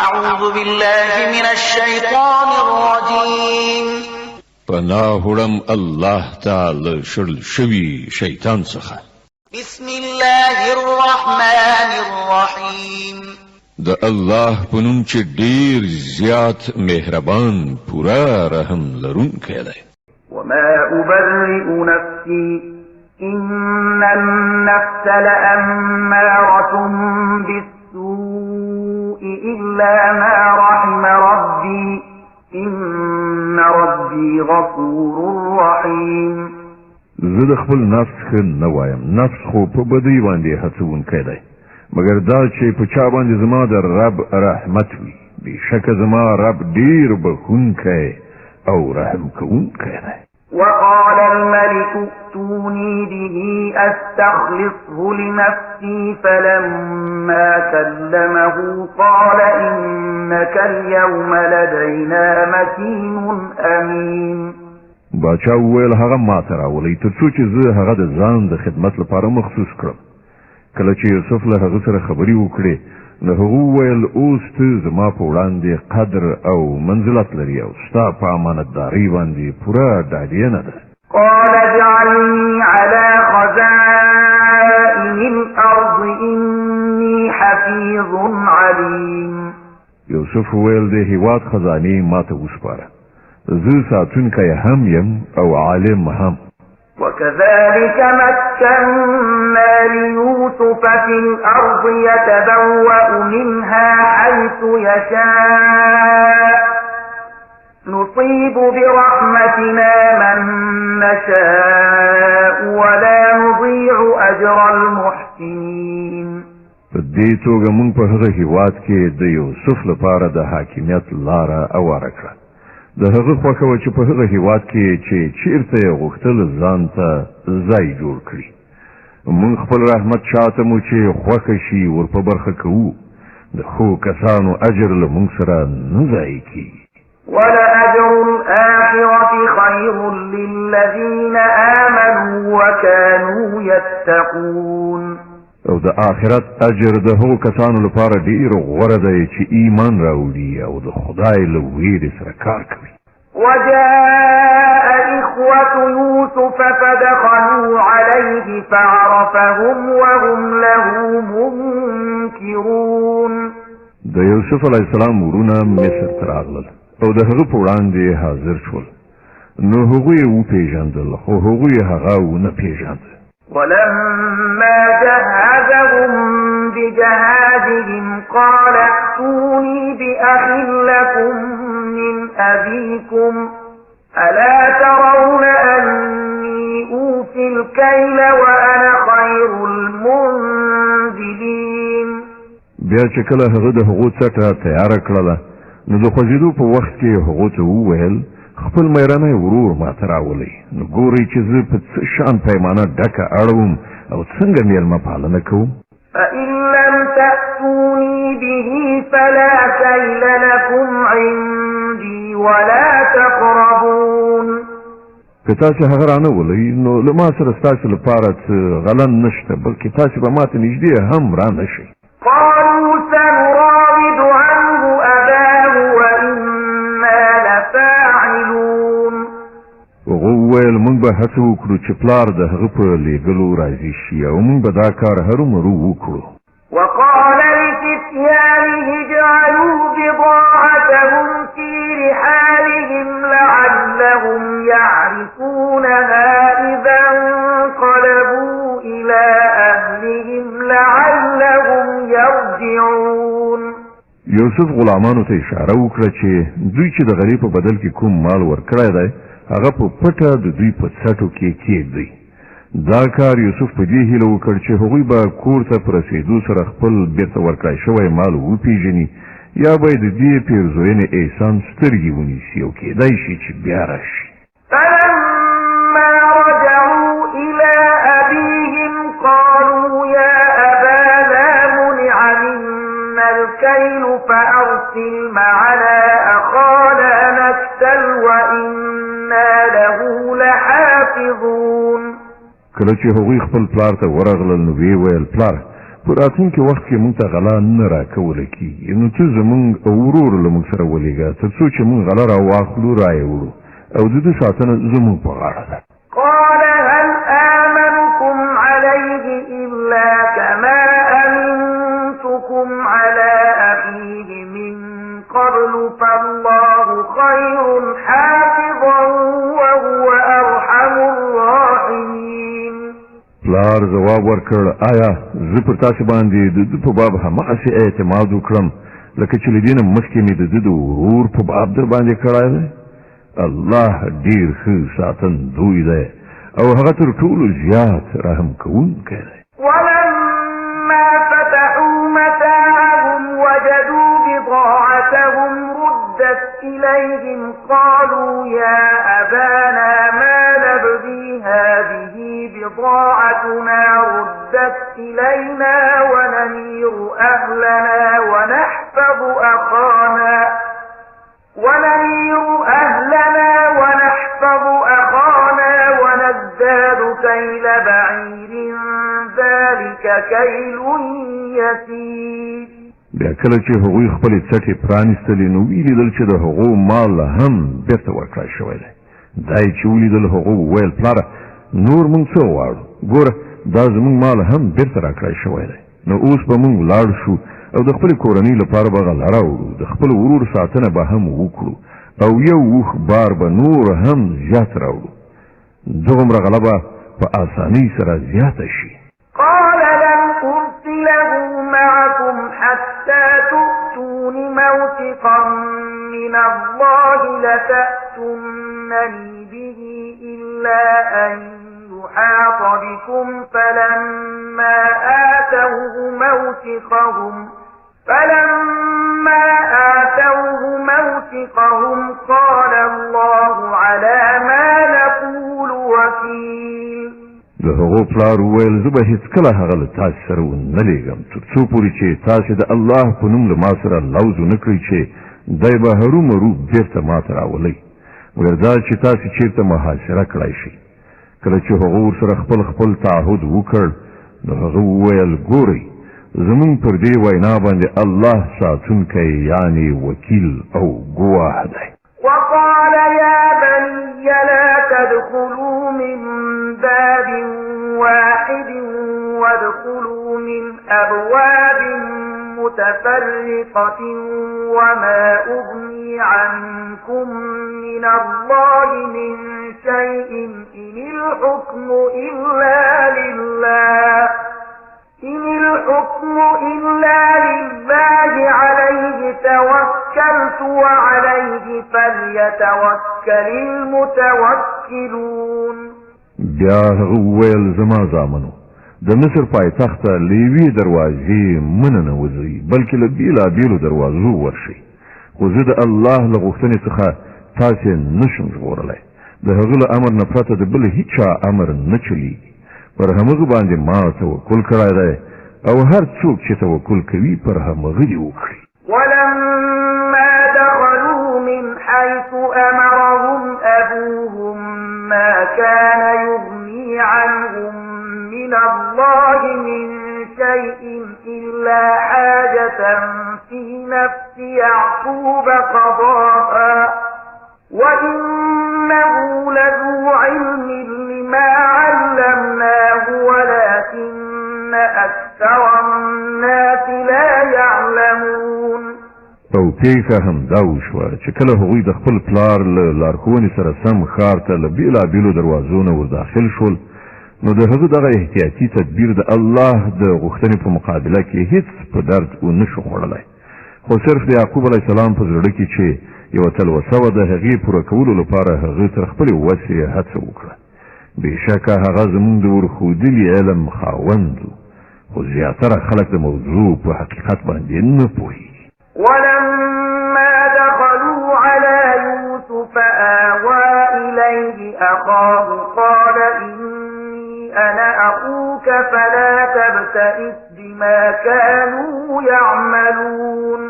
أعوذ بالله من الشيطان الرجيم. پناهړم الله تعالی شړل شوی شیطان څخه. بسم الله الرحمن الرحيم. د الله په نوم چې ډیر زیات مهربان پورا رحم لرونکی دی. وما أبرئ نفسي إن النفس لأمارة بالسوء إلا ما رحم ربي إن ربي غفور رحيم. زه د خپل نفس ښه نه وایم، نفس خو په بدۍ باندې هڅونکی دی، مګر دا چې په چا باندې زما د رب رحمت وي، بېشکه زما رب ډیر بخښونکی او رحم کوونکی دی. وقال الملك ائتوني به أستخلصه لنفسي فلما كلمه قال إنك اليوم لدينا مكين أمين. باچا وویل هغه ماته راولئ تر څو چې زه هغه د ځان د خدمت لپاره مخصوص کړم. کله چې یوسف له هغه سره خبرې وکړې نو هغه وویل اوس ته زما په وړاندې قدر او منزلت لري او ستا په امانتدارۍ باندې پوره ډاډینه ده. قال اجعلني على خزائن الأرض إني حفيظ عليم. یوسف وویل د هېواد خزانې ماته وسپاره، زه ساتونکی هم یم او عالم هم. وكذلك مكنا ليوسف في الأرض يتبوأ منها حيث يشاء نصيب برحمتنا من نشاء ولا نضيع أجر المحسنين. په دې توګه موږ په هغه هېواد کې د یوسف لپاره د حاکمیت لاره اواره کړه. د هغه خوښه وه چې په هغه هېواد کې چې چیرته یې غوښتل ځان ته ځای جوړ کړي. موږ خپل رحمت چاته مو چې خوښه شي ور په برخه کوو. د ښو کسانو اجر له موږ سره نه ضایع کېږي. ولأجر الآخرة خير للذين آمنوا وكانوا يتقون. او د آخرت اجر د هغو کسانو لپاره ډیر غوره دی چې ایمان راوړي او د خدای له ویرې سره کار کوي. وجاء إخوة يوسف فدخلوا عليه فعرفهم وهم له منكرون. د یوسف علیه السلام ورونه مصر ته راغلل او د هغه په وړاندې حاضر شول. نو هغوی یې وپېژندل خو هغوی هغه ونه پېژانده. ولما جهزهم بجهازهم قال ائتوني بأخ لكم من أبيكم ألا ترون أني أوفي الكيل وأنا خير المنزلين. بیا چې کله هغه د هغو څټه تیاره کړله نو د خوځېدو په وخت کې هغو ته وویل خپل مېرمنی ورور ماته راولئ، نو ګورئ چې زه په څه شان پیمانه ډکه اړوم او څنګه مېلمه پالنه کوم. فإن لم تأتوني به فلا كيل لكم عندي ولا تقربون. که تاسې هغه رانه ولئ نو له ما سره ستاسې لپاره څه غلن نشته، بلکې تاسې به ماته نږدې هم رانه شئ. قالوا سنراود عنه أباه وإنا لفاعلون. هغه وویل موږ به هڅه وکړو چې پلار د هغه په لېږلو راضي شي او موږ به دا کار هرومرو وکړو. وقال لفتيانه اجعلوا بضاعتهم في رحالهم لعلهم يعرفونها إذا انقلبوا إلى أهلهم لعلهم يرجعون. یوسف غلامانو ته اشاره وکړه چې دوی چې د غریب په بدل کې کوم مال ورکړی دی هغه په پټه د دوی په څټو کې کېږدئ. دا کار یوسف په دې هیله وکړ چې هغوی به کور ته په رسېدو سره خپل بیرته ورکړی شوی مال وپېژني یا به د دې پیرزوینې احسان سترګې ونیسي او کېدای شي چې بیا راشي. فلما رجعوا إلى أبيهم قالوا يا أبانا منع منا الكيل فأرسل معنا أخانا نكتل وإنا له لحافظون. کله چې هغوی خپل پلار ته ورغلل نو ویې ویل پلار په راتلونکي وخت کې موږ ته غلا نه راکوله کېږي، نو ته زموږ ورور له موږ سره ولېږه تر څو چې موږ غله راواخلو رایې وړو او د ده ساتنه زموږ په غاړه ده. قال هل آمنكم عليه إلا كما أمنتكم على أخيه من قبل فالله خير حافظا وهو أرحم الراحمين. پلار ځواب ورکړ آیا زه پر تاسې باندې د ده په باب هماغسې اعتماد وکړم لکه چې له دې نه مخکې مې د ده د ورور په باب در باندې کړی دی؟ الله ډېر ښه ساتندوی دی او هغه تر ټولو زیات رحم کوونکی دی. ولما فتحوا متاعهم وجدوا بضاعتهم ردت إليهم قالوا يا أبانا ما نبغي هذه بضاعتنا ردت إلينا ونمير أهلنا ونحفظ أخانا ونزداد كيل بعير ذلك كيل يسير. بیا کله چې هغوی خپلې څټې پرانیستلې نو ولیدل چې د هغو مال هم بېرته ورکړی شوی دی. دا یې چې ولیدل هغو وویل پلاره نور موږ څه غواړو، ګوره دا زموږ مال هم بېرته راکړی شوی دی. نو اوس به موږ ولاړ شو او د خپلې کورنۍ لپاره به غله راوړو، د خپل ورور ساتنه به هم وکړو او یو اوښ بار به نور هم زیات راوړو. دغومره غله به په اسانۍ سره زیاته شي. قال لن أرسله معكم حتى تؤتون موثقا من الله لتأتونني به إلا أن يحاط بكم فلما آتوه موثقهم قال الله على ما نقول وكيل. د هغو پلار وویل زه به هېڅکله هغه له تاسې سره ونه لېږم تر څو پورې چې تاسې د الله په نوم له ما سره لوز ونه کړئ چې دی به هرومرو بېرته ما ته راولئ، مګر دا چې تاسې چېرته محاصره کړی شئ. کله چې هغه ورسره خپل تعهد وکړ نو هغه وویل ګورئ زموږ پر دې وینا باندې الله ساتونکی یعنې وکیل او ګواه دی. وقال يا بني لا تدخلوا من باب واحد وادخلوا من أبواب متفرقة وما أغني عنكم من الله من شيء إن الحكم إلا لله عليه توكلت وعليه فليتوكل المتوكلون. بیا هغه وویل زما زامنو د مصر پایتخت ته له یوې دروازې مه ننوځئ بلکې له بېلابېلو دروازو ورشئ، خو زه د الله له غوښتنې څخه تاسې نشم ژغورلی. د هغه له امر نه پرته د بل هیچا امر نه چلیږي. پر همغه باندې ما توکل کړی دی او هر څوک چې توکل کوي پر همغه دې وکړي. ولما دخلوا من حيث أمرهم أبوهم ما كان يغني عنهم من الله من شيء إلا حاجة في نفس يعقوب قضاها وإنه لذو علم لما علمناه ولكن أكثر الناس لا يعلمون. او پیښه هم دا وشوه چې کله هغوی د خپل پلار له لارښوونې سره سم ښار ته له بېلابېلو دروازو نه ورداخل شول نو د هغه دغه احتیاطي تدبیر د الله د غوښتنې په مقابله کې هیڅ په درد ونه شو خوړلی، خو صرف د یعقوب علیه السلام په زړه کې چې یوه تلوسه وه د هغې پوره کولو لپاره هغه تر خپلې وسې هڅه وکړه. بېشکه هغه زموږ د ورښودلي علم خاوند و، خو زیاتره خلک د موضوع په حقیقت باندې نه پوهېږي. ولما دخلوا على يوسف آوى إليه أخاه قال إني أنا أخوك فلا تبتئس بما كانوا يعملون.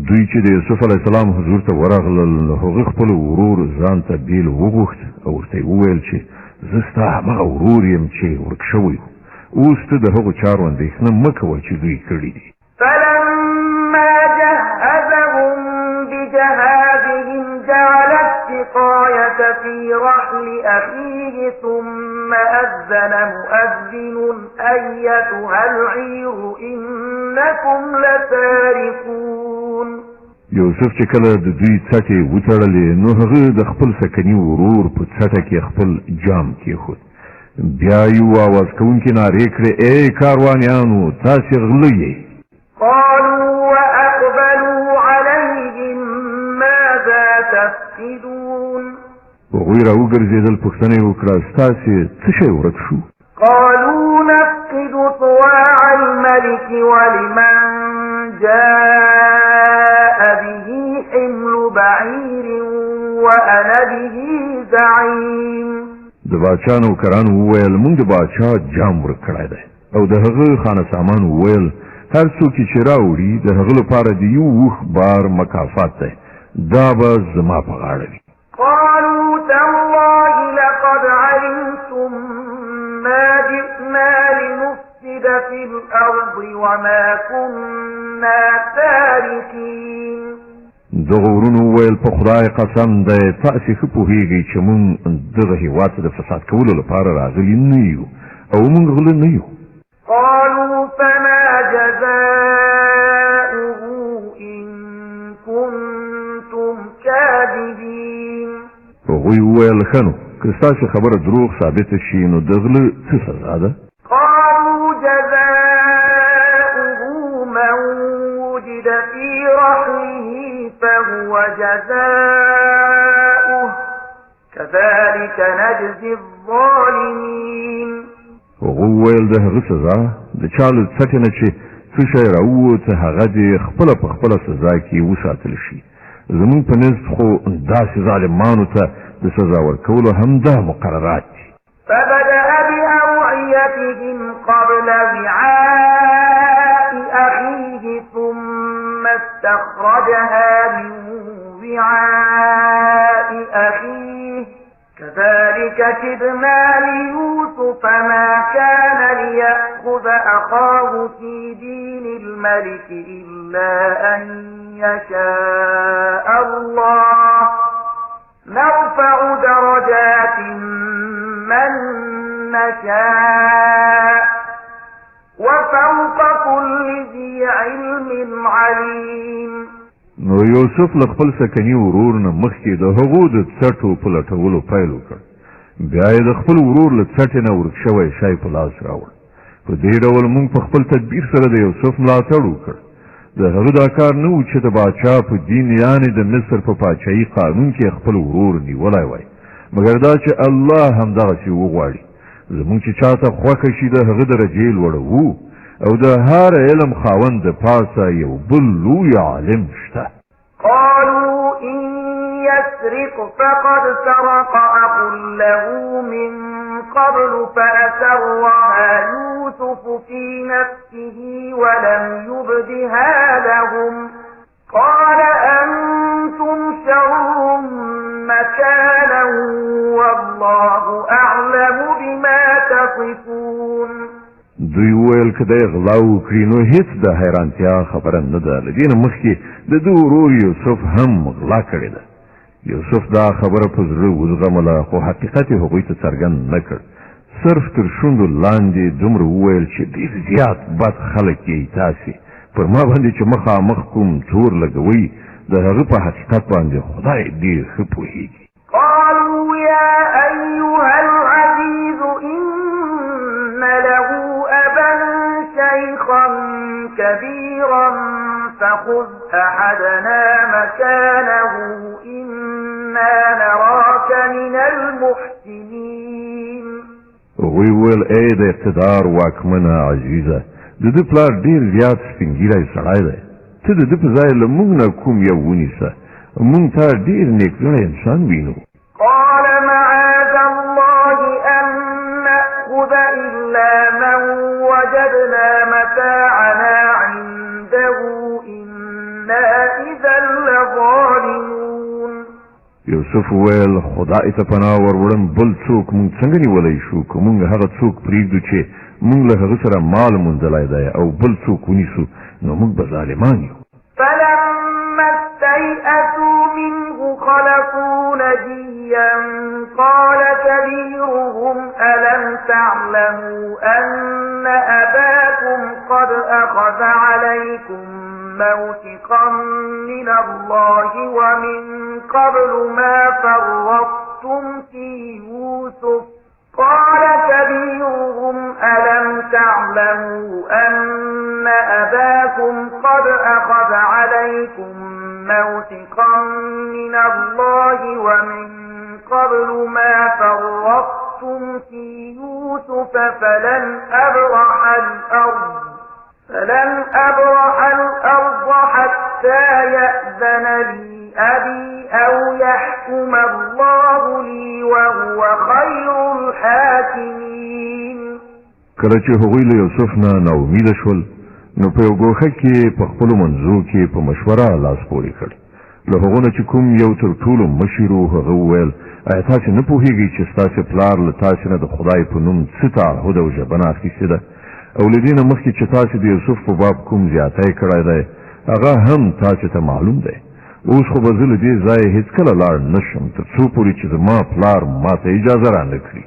دوی چې د یوسف علیه السلام حضور ته ورغلل هغه خپل ورور ځان ته بیل وغوښت او ورته یې وویل چې زه ستا همغه ورور یم چې ورک شوی و، اوس ته د هغو چارو اندېښنه مه کوه چې دوی کړي دي. فلما جهزهم بجهازهم جعل السقاية في رحل أخيه ثم أذن مؤذن أيتها العير إنكم لسارقون. یوسف چې کله د دوی څټې وتړلې نو هغه د خپل سکني ورور په څټه کې خپل جام کېښود. بیا یو آواز کوونکي نارې کړې ای کاروانیانو تاسې غله یې. قالوا وأقبلوا عليهم ماذا تفقدون. هغوی راوګرځېدل پوښتنه یې وکړه ستاسې څه شی ورک شو؟ قالوا نفقد طواع الملك ولمن جاء به حمل بعير وأنا به زعيم. د باچا نوکرانو وویل موږ د باچا جام ورک کړی دی او د هغه خانه سامان وویل هر څوک چې راوړي د هغه لپاره د یو وخ بار مکافات دی دا به زما په غاړه وي. قالوا تالله لقد علمتم ما جئنا لنفسد في الأرض وما كنا تاركين. دغه ورونو وویل په خدای قسم دی تاسې ښه پوهېږئ چې موږ دغه هېواد ته د فساد کولو لپاره راغلي نه یو او موږ غله نه یو. قالوا فما جزاؤه إن كنتم كاذبين. هغوی وویل ښه نو که ستاسې خبره دروغ ثابته شي نو د غله څه سزا ده؟ قالوا جزاؤه من وجد في رحله فهو جزاؤه كذلك نجزي الظالمين. هغوی وویل د هغه سزا د چا له څټې نه چې څه شی راووته هغه دې خپله په خپله سزا کې وساتل شي. زموږ په نزد خو داسې ظالمانو ته د سزا ورکولو همدا مقررات دي. فبدأ بأوعيتهم قبل وعاء أخيه ثم استخرجها من وعاء أخيه كذلك كدنا ليوسف ما كان ليأخذ أخاه في دين الملك إلا أن يشاء الله نرفع درجات من نشاء وفوق كل ذي علم عليم. نو یوسف له خپل سکني ورور نه مخکې د هغو د څټو په لټولو پیل وکړ. بیا یې د خپل ورور له څټې نه ورک شوی شی په لاس راوړ. په دې ډول موږ په خپل تدبیر سره د یوسف ملاتړ وکړ. د هغه دا کار نه و چې د باچا په دین یعنې د مصر په پاچاهي قانون کې خپل ورور نیولی وای مګر دا چې الله همدغسې وغواړي. زموږ چې چاته خوښه شي د هغه درجې لوړوو او د هر علم خاوند د پاسه یو بل لوی عالم شته. قالوا إن يسرق فقد سرق أخ له من قبل فأسرها يوسف في نفسه ولم يبدها لهم قال أنتم شر مكانا والله أعلم بما تصفون. دوی ویل که دی غلا وکړي نو هیڅ د حیرانتیا خبره نه ده. له دې نه مخکې د ده ورور یوسف هم غلا کړې ده. یوسف دا خبره په زړه وزغمله خو حقیقت یې هغوی ته څرګند نه کړ. صرف تر شونډو لاندې دومره وویل چې ډېر زیات بد خلک یې تاسې پر ما باندې چې مخامخ کوم تور لګوئ د هغه په حقیقت باندې خدای ډېر ښه پوهېږي. قالوا يا أيها العزيز إن له أبا شيخا كبيرا فخذ أحدنا مكانه إنا نراك من المحسنين. هغوی ویل ای د اقتدار واکمنه عزیزه د ده پلار ډېر زیات سپینګیری سړی دی. ته د ده په ځای له موږ نه کوم یو ونیسه. موږ تا ډېر نیکزړی انسان وینو. قال معاذ الله أن نأخذ إلا من وجدنا متاعنا عنده إنا إذا لظالمون. یوسف ویل خدای ته پناه وروړم بل څوک مونږ څنګه نیولی شو که مونږ هغه څوک پرېږدو چې مونږ له هغه سره مال موندلی دی او بل څوک ونیسو نو مونږ به ظالمان یو. فلما استيئسوا منه خلقوا نجيا قال كبيرهم ألم تعلموا أن أباكم قد أخذ عليكم موثقا من الله ومن قبل ما فرطتم في يوسف قال كبيرهم ألم تعلموا أن أباكم قد أخذ عليكم موثقا من الله ومن قبل ما فرطتم في يوسف فلن أبرح الأرض حتى يأذن لي أبي أو يحكم الله لي وهو خير الحاكمين. کله چې هغوی له یوسف نه ناامیده شول نو په یو ګوښه کې په خپلو منځو کې په مشوره لاس پورې کړ. له هغو نه چې کوم یو تر ټولو مشر و هغه وویل ایا تاسې نه پوهېږئ چې ستاسې پلار له تاسې نه د خدای په نوم څه تعهد او ژبنه اخیستې ده او له دې نه مخکې چې تاسې د یوسف په باب کوم زیاتی کړی دی هغه هم تاسې ته معلوم دی. اوس خو به زه له دې ځایه هېڅکله لاړ نه شم تر څو پورې چې زما پلار ما ته اجازه رانه کړي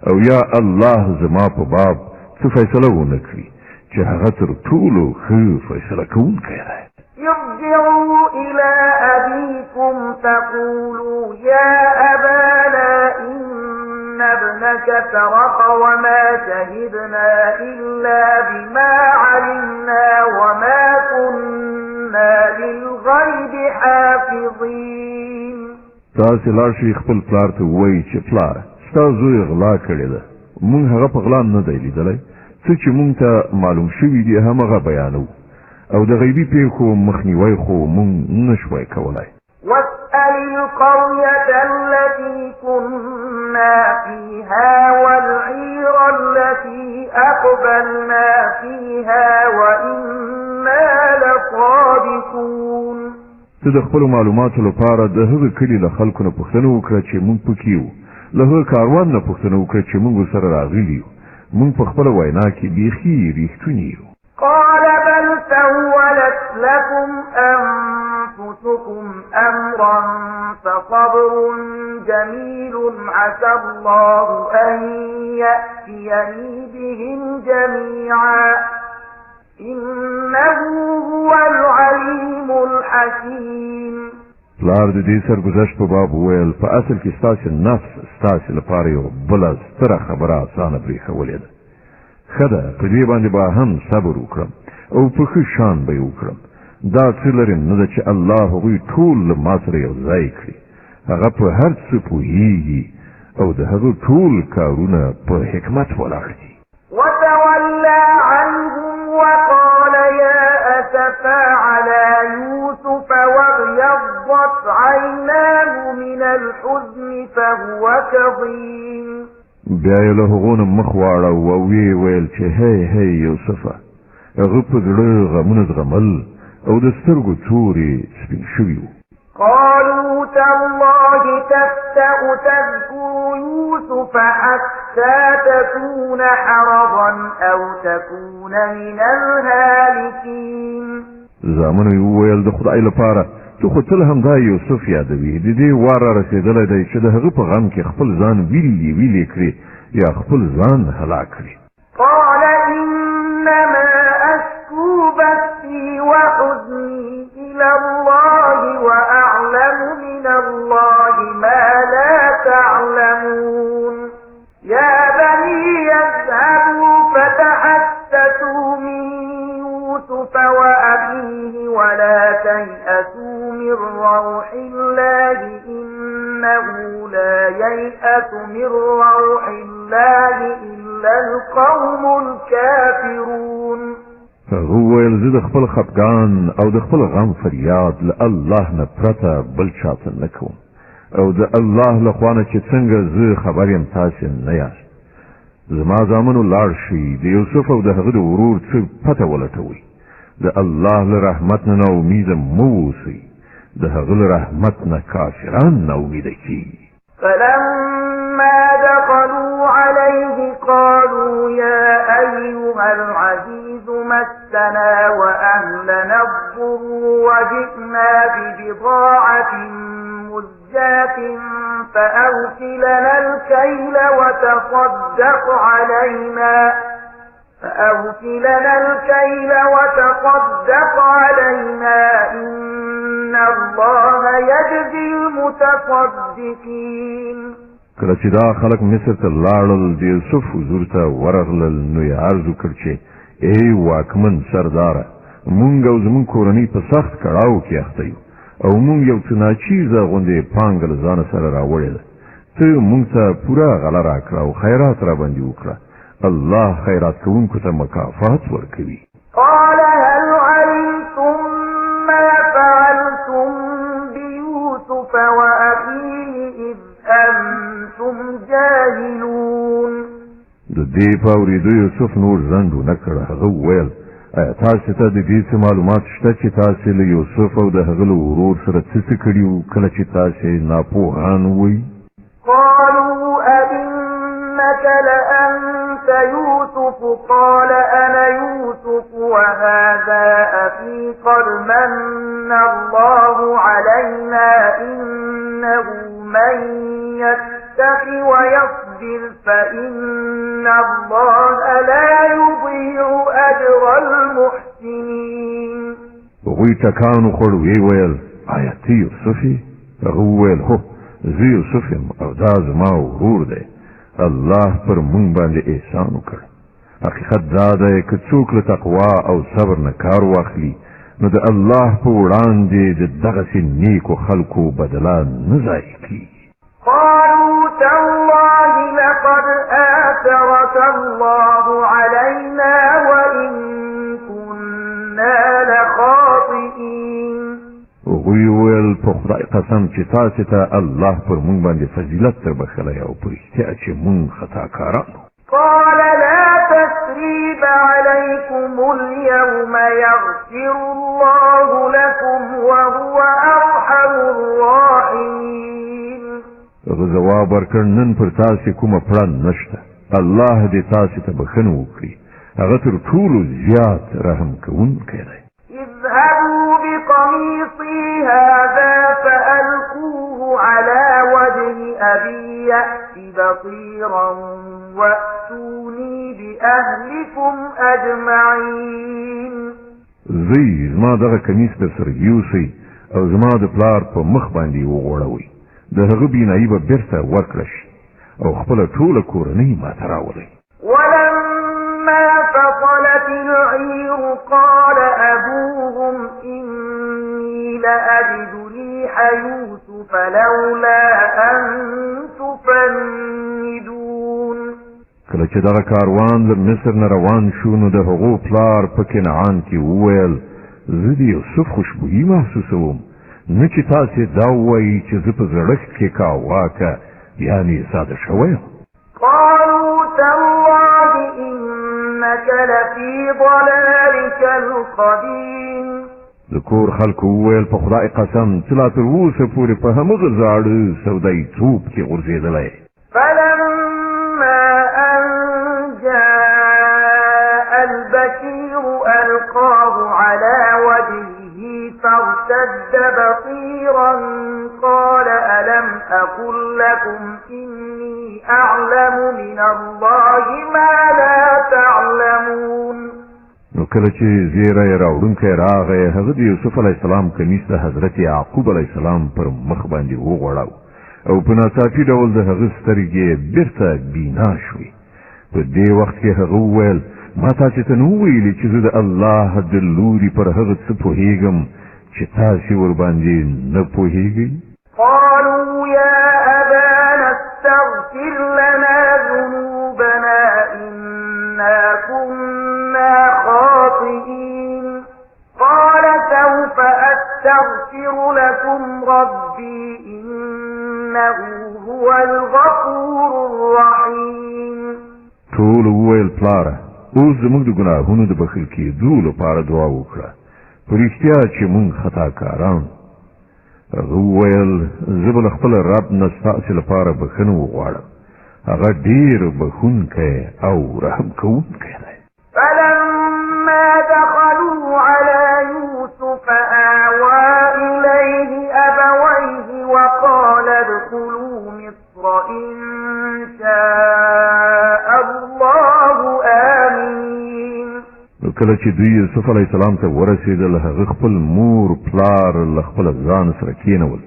او یا الله زما په باب څه فیصله ونه کړي چې هغه تر ټولو ښه فیصله کوونکی دی. ارجعوا إلى أبيكم فقولوا يا أبانا إن ابنك سرق وما شهدنا إلا بما علمنا وما كنا للغيب حافظين. تاسې لاړ شئ خپل پلار ته ووایئ چې پلاره ستا زوی غلا کړې ده مونږ هغه په غلا نه دی لیدلی څه چې مونږ ته معلوم شوي دي همغه بیانوو او د غیبي پیښو مخنیوی خو مونږ نشوی کولی. واسأل القرية التي كنا فيها والعير التي أقبلنا فيها وإنا لصادقون. ته د خپلو معلوماتو لپاره د هغه کلي له خلکو نه پوښتنه وکړه چې مونږ پکې یو له هغه کاروان نه پوښتنه وکړه چې مونږ ورسره راغلي یو مونږ په خپله وینا کې بیخي ریښتوني یو. قال بل سولت لكم أنفسكم أمرا فصبر جميل عسى الله أن يأتيني بهم جميعا إنه هو العليم الحكيم. پلار د دې سرګذشت په باب وویل په اصل کې ستاسې نفس ستاسې لپاره یو بله ستره خبره اسانه پرېښولې ده. ښه ده په دې باندې به هم صبر وکړم او په ښه شان به یې وکړم. دا څه لرې نه ده چې الله هغوی ټول له ما سره یو ځای کړي. هغه په هر څه پوهېږي او د هغه ټول کارونه په حکمت ولاړ دي. وتولى عنهم وقال يا أسفا على يوسف وابيضت عيناه من الحزن فهو كظيم. بیا یې له هغو نه مخ واړاوه او ویې ویل چې هی یوسفه هغه په زړه غمونه زغمل او د سترګو تورې سپین شوي وو. قالوا تالله تفتأ تذكر يوسف حتى تكون حرضا أو تكون من الهالكين. زامنو یې وویل د خدای لپاره ته خو تل همدا یوسف یادوي د دې وار را رسېدلی دی چې د هغه په غم کې خپل ځان ویلې کړي یا خپل ځان هلاک کړي. قال إنما أشكو بثي وحزني إلى الله وأعلم من الله ما لا تعلمون. يا بني يذهبوا فتحسسوا من يوسف وأبيه ولا تيأسوا من روح الله إنه لا ييأس من روح الله إلا القوم الكافرون. هغه ویل زه د خپل خفګان او د خپل غم فریاد له الله نه پرته بل چاته نه کوم او د الله له خوا نه چې څنګه زه خبر یم تاسې نه یاست. زما زامنو لاړ شئ د یوسف او د هغه د ورور څه پته ولټوئ. د الله له رحمت نه ناامیده مه اوسئ. د هغه له رحمت نه کافران ناامیده کیږي. فلما دخلوا عليه قالوا يا أيها العزيز مسنا وأهلنا الضر وجئنا ببضاعة مزجاة فأوف لنا الكيل وتصدق علينا إن الله يجزي المتصدقين. کله چې دا خلک مصر ته لاړل د یوسف حضور ته ورغلل نو یې عرض وکړ چې ای واکمن سرداره مونږ او زمونږ کورنۍ په سخت کړاو کې اخته یو او مونږ یو څه ناچیزه غوندې پانګه له ځانه سره راوړې ده ته مونږ ته پوره غله راکړه او خیرات راباندې وکړه الله خیرات کوونکو ته مکافات ورکوي. قال هل علمتم ما فعلتم بيوسف وأخيه إذ أنتم جاهلون. د دې په اورېدو یوسف نور ځنډ ونه کړ. هغه وویل ایا تاسو ته د دې څه معلومات شته چې تاسو له یوسف او د هغه له ورور سره څه کړي وو کله چې تاسو ناپوهان وئ؟ قالوا أئنك لأنت يوسف قال أنا يوسف وهذا أخي قد من الله علينا إنه من يتق ويصبر فإن الله لا يضيع أجر المحسنين. هغوی ټکان وخوړ ویې ویل آیا ته یوسف یې؟ هغه وویل هو زه یوسف یم او دا زما ورور دی. الله پر مونږ باندې احسان وکړ. حقیقت دا دی که څوک له تقوا او صبر نه کار واخلي نو د الله په وړاندې د دغسې نیکو خلکو بدله نه ضایع کیږي. قالوا تالله لقد آثرك الله علينا وإن كنا لخاطئين. هغوی وویل په خدای قسم چې تاسې ته الله پر مونږ باندې فضیلت در بخلی او په رښتیا چې مونږ خطاکاران وو. قال لا تثريب عليكم اليوم يغفر الله لكم وهو أرحم الراحمين. هغه ځواب ورکړ نن پر تاسې کومه پړه نشته. الله دې تاسې ته بښنه وکړي. هغه تر ټولو زیات رحم کوونکی دی. اذهبوا بقميصي هذا فألقوه على وجه أبي يأت بصيرا وأتوني بأهلكم أجمعين. زی زما دغه کمیس در سره یوسئ او زما د پلار په مخ باندې وغوړوئ. د هغه بینایي به بیرته ورکړه شي او خپله ټوله کورنۍ ماته راولئ. ولما فصلت العير قال أبوهم إني لأجد ريح يوسف لولا أن تفندون. کله چې دغه کاروان له مصر نه روان شو نو د هغو پلار په کنعان کې وویل زه د یوسف خوشبويي محسوسوم نه چې تاسې دا ووایي چې زه په زړښت کې کاواکه یعنې ساده شوی یم. قالوا تالله إنك لفي ضلالك القديم. د کور خلکو وویل په خدای قسم چې لا تر اوسه پورې په همغه زاړه سودایي توپ کې غورځېدلی. فلما أن جاء البشير ألقاه على وجهه فارتد بصيرا قال ألم أقل لكم إني أعلم من الله ما لا تعلمون. نو کله چې زیری راوړونکی راغی هغه د یوسف علیه السلام کمیس د حضرت یعقوب علیه السلام پر مخ باندې وغوړاو او په ناڅاپي ډول د هغه سترګې بیرته بینا شوې. په دې وخت کې هغه وویل ما تاسې ته نه وویلې چې زه د الله د لوري پر هغه څه پوهېږم چې تاسې ورباندې نه پوهېږئ. قالوا يا أبانا استغفر لنا ذنوبنا إنا كنا خاطئين. قال سوف أستغفر لكم ربي إنه هو الغفور الرحيم. ټول وویل پلاره اوس زموږ د ګناهونو د بخښل کېدو لپاره دعا وکړه. په رښتیا چې موږ خطاکاران. هغه وویل زه به له خپل رب نه ستاسې لپاره بښنه وغواړم، هغه ډېر بښونکی او رحم کوونکی دی. فلما دخلوا على يوسف آوى إليه أبويه وقال ادخلوا مصر إن شاء الله آمين. نو کله چې دوی یوسف علیه السلام ته ورسېدل، هغه خپل مور پلار له خپل ځان سره کېنول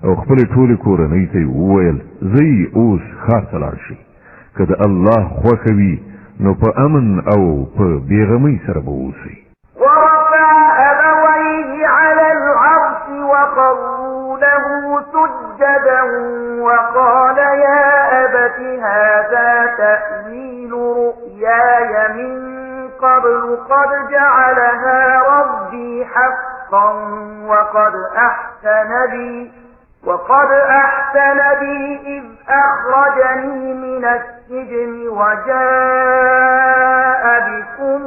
او خپل ټولې کورنۍ ته وویل ځئ اوس ښار ته لاړ شئ، که د الله خوښه وي نو په امن او په بېغمۍ سره به اوسئ. ورفع أبويه على العرش وخروا له سجدا وقال يا أبت هذا تأويل رؤياي من قبل قد جعلها ربي حقا وقد أحسن بي إذ أخرجني من السجن وجاء بكم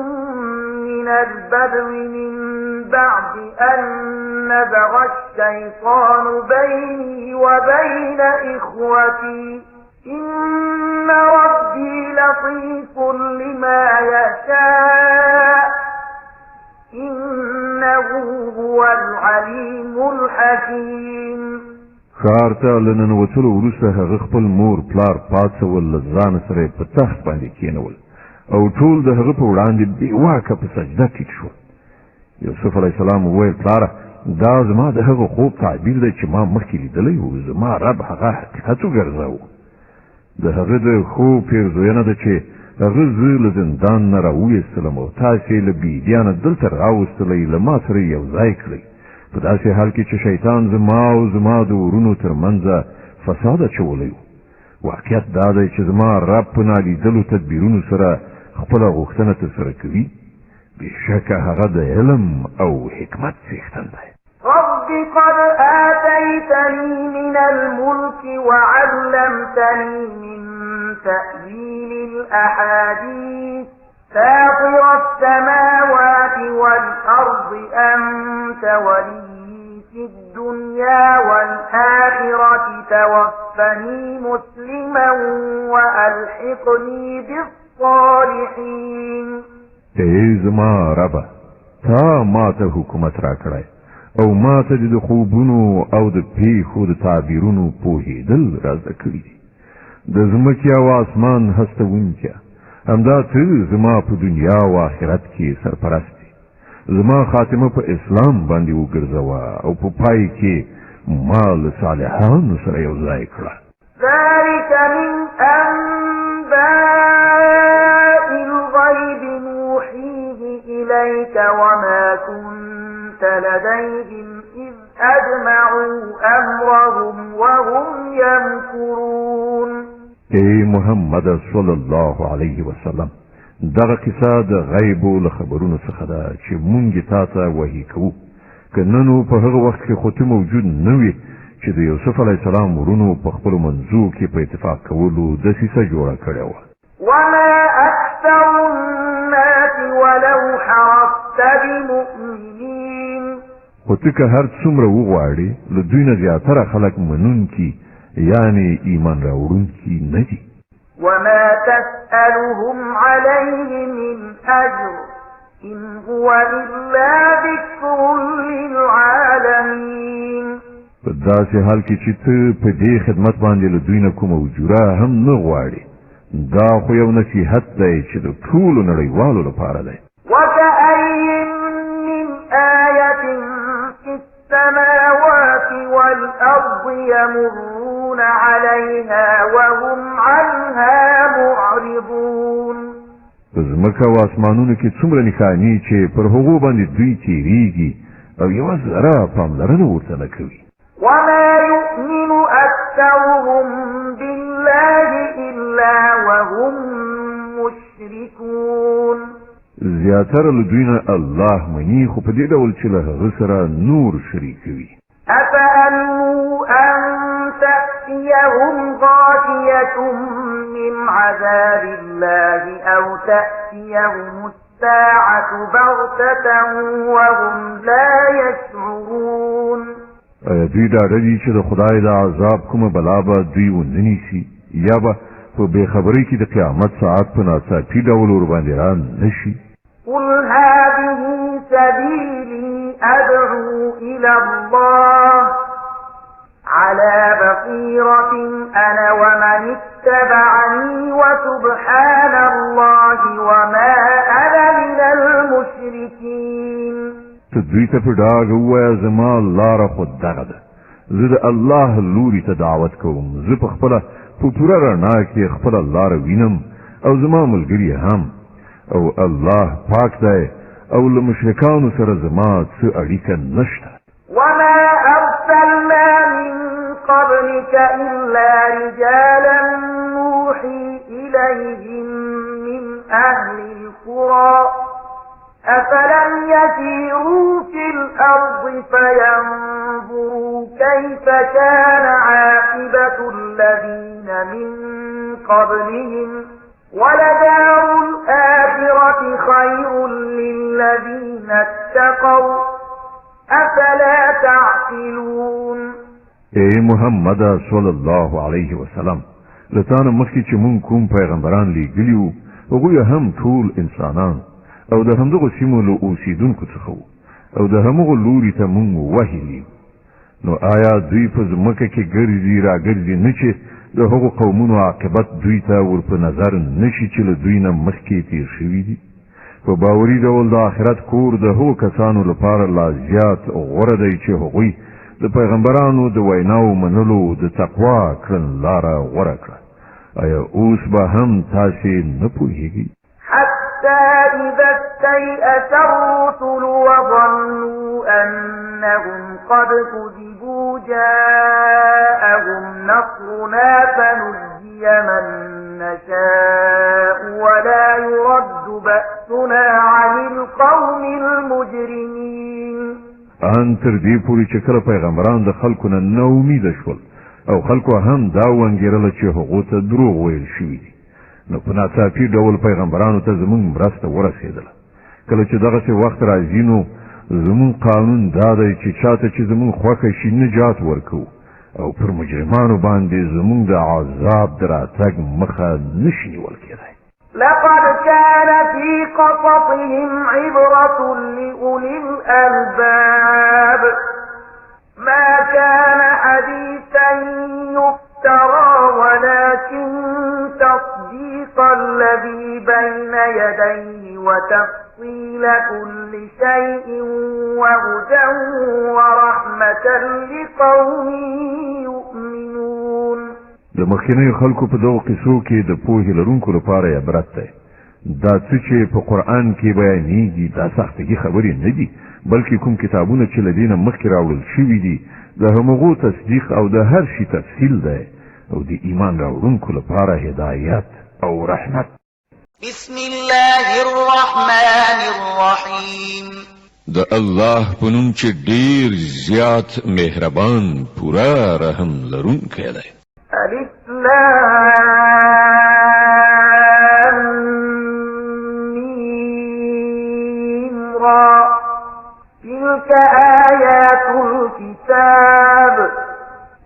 من البدو من بعد أن نزغ الشيطان بيني وبين إخوتي إن ربي لطيف لما يشاء إنه هو العليم الحكيم. ښار ته له ننوتلو وروسته هغه خپل مور پلار پاڅول، له ځان سره په تخت باندې کېنول او ټول د هغه په وړاندې بې واکه په سجده ټیټ شول. یوسف علیه السلام وویل پلاره دا زما د هغه خوب تعبیر دی چې ما مخکې لیدلی و، زما رب هغه حقیقت وګرځاوه. د هغه د خوب پیرزوینه ده چې هغه زه له زندان نه راویستلم او تاسې له بیدیانه دلته راوستلی، له ما سره یو ځای کړئ، په داسې حال کې چې شیطان زما او زما د ورونو تر منځه فساد اچولی و. واقعیت دا دی چې زما رب په نالیدلو تدبیرونو سره خپله غوښتنه ترسره کوي. بېشکه هغه د علم او حکمت څښتن دی. رب قد آتيتني من الملك وعلمتني من تأويل الأحاديث فاطر السماوات والأرض أنت ولي في الدنيا والآخرة توفني مسلما وألحقني بالصالحين. ای زما ربه تا ما ته حکومت را کړی او ما ته د خوبونو او د پیښو د تعبیرونو پوهېدل را زده کړي دي. د ځمکې او اسمان هستوونکیه همدا ته زما په دنیا او آخرت کې سرپرست دي. زما خاتمه په اسلام باندې وګرځوه او په پای کې ما له صالحانو سره یو ځای کړه. ذلك من أنباء الغيب نوحيه إليك وما كنت لديهم إذ أجمعوا أمرهم وهم يمكرون. ای محمد صلی الله علیه وسلم دغه کیسه د غیبو له خبرونو څخه ده چې مونږ تا ته وحی کوو، که نن په هغه وخت کې خو ته موجود نه وي چې د یوسف علیه السلام ورونو په خپلو منځو کې په اتفاق کولو دسیسه جوړه کړې وه. وما أكثر الناس ولو حرصت بمؤمنين. خو ته که هر څومره وغواړې له دوی نه زیاتره خلک منونکي یعنی ایمان راوړونکي نه دي. وما تسألهم عليه من أجر إن هو إلا ذكر للعالمين. په داسې حال کې چې ته په دې خدمت باندې له دوی نه کومه اجوره هم نه غواړې، دا خو یو نصیحت دی چې د ټولو نړیوالو لپاره دی. وكأي من آية في السماوات والأرض يمرون عليها وهم عنها معرضون. په ځمکه او اسمانونو کې څومره نښانې چې پر هغو باندې دوی تېرېږي او یوه ذره پاملرنه ورته نه کوي. وما يؤمن أكثرهم بالله إلا وهم مشركون. زیاتره له دوی نه الله مني، خو په دې ډول چې له هغه سره نور شریکوي. أفأمنوا أن تأتيهم غاشية من عذاب الله أو تأتيهم الساعة بغتة وهم لا يشعرون. دوی ډاډه دي چې د خدای د عذاب کومه بلا به دوی ونه نیسي یا به په بېخبرۍ کې د قیامت ساعت په ناڅاپي ډول ورباندې را نشي. قل هذه سبيلي أدعو إلى الله على بصيرة أنا ومن اتبعني وسبحان الله وما أنا من المشركين. دوی ته په ډاګ ووایه زما لاره خو دغه ده، زه د الله لوري ته دعوت کوم، زه په خپله په پوره رڼا کې خپله لاره وینم او زما ملګري هم، او الله پاک دی او له مشرکانو سره زما څه اړیکه نشته. وما أرسلنا من قبلك إلا رجالا نوحي إليهم من أهل القرى أفلم يسيروا في الأرض فينظروا كيف كان عاقبة الذين من قبلهم ولدار الآخرة خير للذين اتقوا أفلا تعقلون. اے محمد صلی الله علیه وسلم، لتانه مخکې چې مونږ کوم پیغمبران لیږلي وو هغوی هم ټول انسانان او د همدغو سیمو له اوسیدونکو څخه وو او د همغو لوري ته مونږ وهیلي. نو آیا دوی په ځمکه کې ګرځي راګرځي نه چې د هغو قومونو عاقبت دوی ته ور په نظر نشي چې له دوی نه مخکې تیر شوي دي؟ په باوري ډول د آخرت کور د هغو کسانو لپاره لا زیات غوره دی چې هغوی د پیغمبرانو د ویناو منلو د تقوا کړنلاره غوره کړه. آیا اوس به هم تاسې نه پوهیږئ؟ حتى إذا استيأس الرسل وظنوا أنهم قد كذبوا جاءهم نصرنا فنجي من نشاء ولا يرد بأسنا عن القوم المجرمين. ان تر دې پورې چې کله پیغمبران د خلکو نه ناامیده شول او خلکو هم دا وانګیرله چې هغو ته دروغ ویل شوي دي، نو په ناڅاپي ډول پیغمبرانو ته زمونږ مرسته ورسېدله. کله چې دغسې وخت راځي نو زمونږ قانون دا دی چې چاته چې زمونږ خوښه شي نجات ورکوو او پر مجرمانو باندې زمونږ د عذاب د راتګ مخه نشي نیول کېدی. لقد كان في قصصهم عبرة لأولي الألباب ما كان حديثا يفترى ولكن تصديق الذي بين يديه وتفصيل كل شيء وهدى ورحمة لقوم يؤمنون. د مخکینیو خلکو په دغو قصو کې د پوهې لرونکو لپاره عبرت دی. دا څه چې په قرآن کې بیانېږي دا سختګي خبرې نه دي، بلکې کوم کتابونه چې له دې نه مخکې راوړل شوي دي د همغو تصدیق او د هر شي تفصیل دی او د ایمان راوړونکو لپاره هدایت او رحمت. بسم الله الرحمن الرحیم. د الله په نوم چې ډیر زیات مهربان پورا رحم لرونکی دی. ألف لام ميم را تلك آيات الكتاب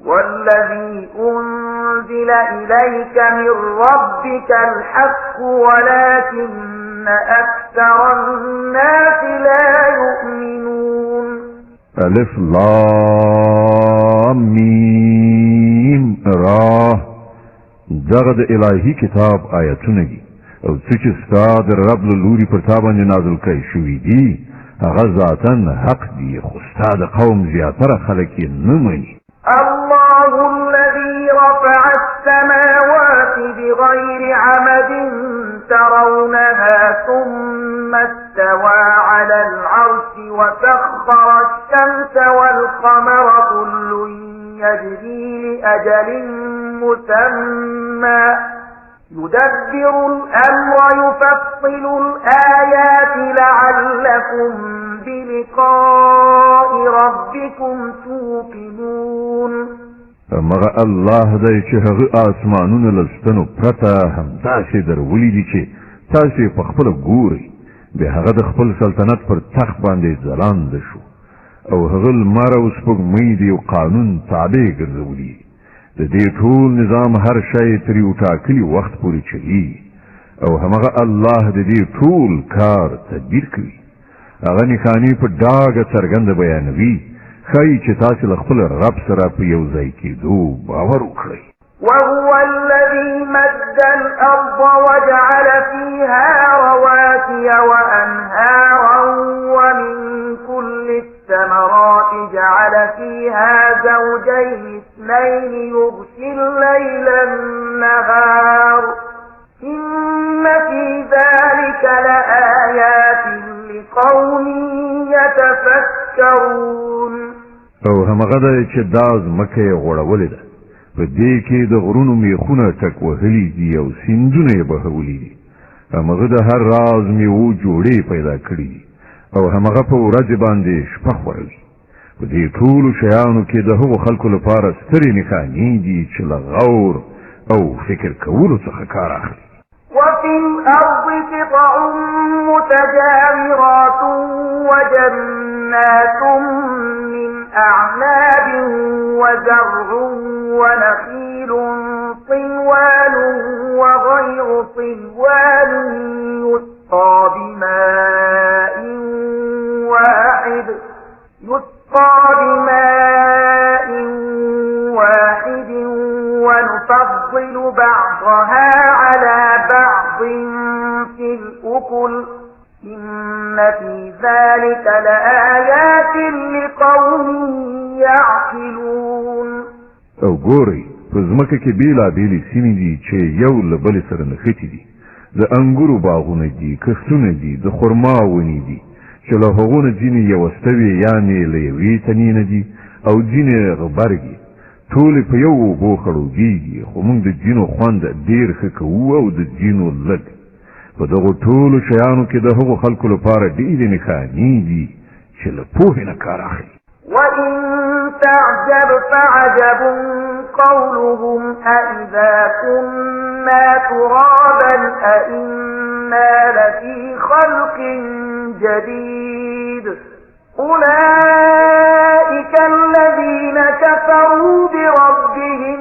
والذي أنزل إليك من ربك الحق ولكن أكثر الناس لا يؤمنون. الف لام میم را دغه د الهي کتاب آیتونه دي او چې ستا د رب له لوري پر تا باندې نازل کړي شوي دي هغه ذاتاً حق دي، خو ستا د قوم زیاتره خلک یې نه مني. الله الذي رفع السماوات بغير عمد ترونها ثم استوى على العرش وسخر الشمس والقمر كل يجري لأجل مسمى يدبر الأمر يفصل الآيات لعلكم بلقاء ربكم توقنون. مغه الله دی چې هغه آسمانونه لستنو پرته همداسې درولي دي چې تاسې په خپله ګورئ. د هغه د خپل سلطنت پر تخت باندې ځلانده شو او هغه لمر او سپوږمۍ د یو قانون تابع ګرځولي. د دې ټول نظام هر شی تر یو ټاکلي وخت پورې چلیږي او همغه الله د دې ټول کار تدبیر کوي. هغه نښانې په ډاګه څرګنده بیانوي، ښایي چې تاسې له خپل رب سره په یو ځای کېدو باور وکړئ. وهو الذي مد الأرض وجعل فيها رواسي وأنهارا ومن كل الثمرات جعل فيها زوجين اثنين يغشي الليل النهار إن في ذلك لآيات لقوم يتفكرون. او همغه ده چې دا ځمکه یې غوړولې ده، په دې کې د غرونو میخونه ټک وهلي دي او سیندونه یې بهولي دي. همغه د هر راز میوو جوړې پیدا کړي دي او همغه په ورځې باندې شپه خوروي. په دې ټولو شیانو کې د هغو خلکو لپاره سترې نښانې دي چې له غور او فکر کولو څخه کار اخلي. وفي الأرض قطع متجاورات وجنات من أعناب وزرع ونخيل صنوان وغير صنوان يسقى بماء واحد ونفضل بعضها على بعض في الأكل إن في ذلك لآيات لقوم يعقلون. او ګورئ، په ځمکه کې بېلابېلې سیمې دي چې یو له بلې سره نښتي دي. د انګورو باغونه دي، کښتونه دي، د خرما ونې دي چې له هغو نه ځینې یوستوي یعنې له یوې تنې نه دي او ځینې غبرګي. ټولې په یو اوبو خړوبېږي، خو موږ د ځینو خوند ډېر ښه کوو او د ځینو لږ. په دغو ټولو شیانو کې د هغو خلکو لپاره ډېرې نښانې دي چې له پوهې نه کار اخلي. وإن تعجب فعجب قولهم أإذا كنا ترابا أإنا لفي خلق جديد أولئك الذين كفروا بربهم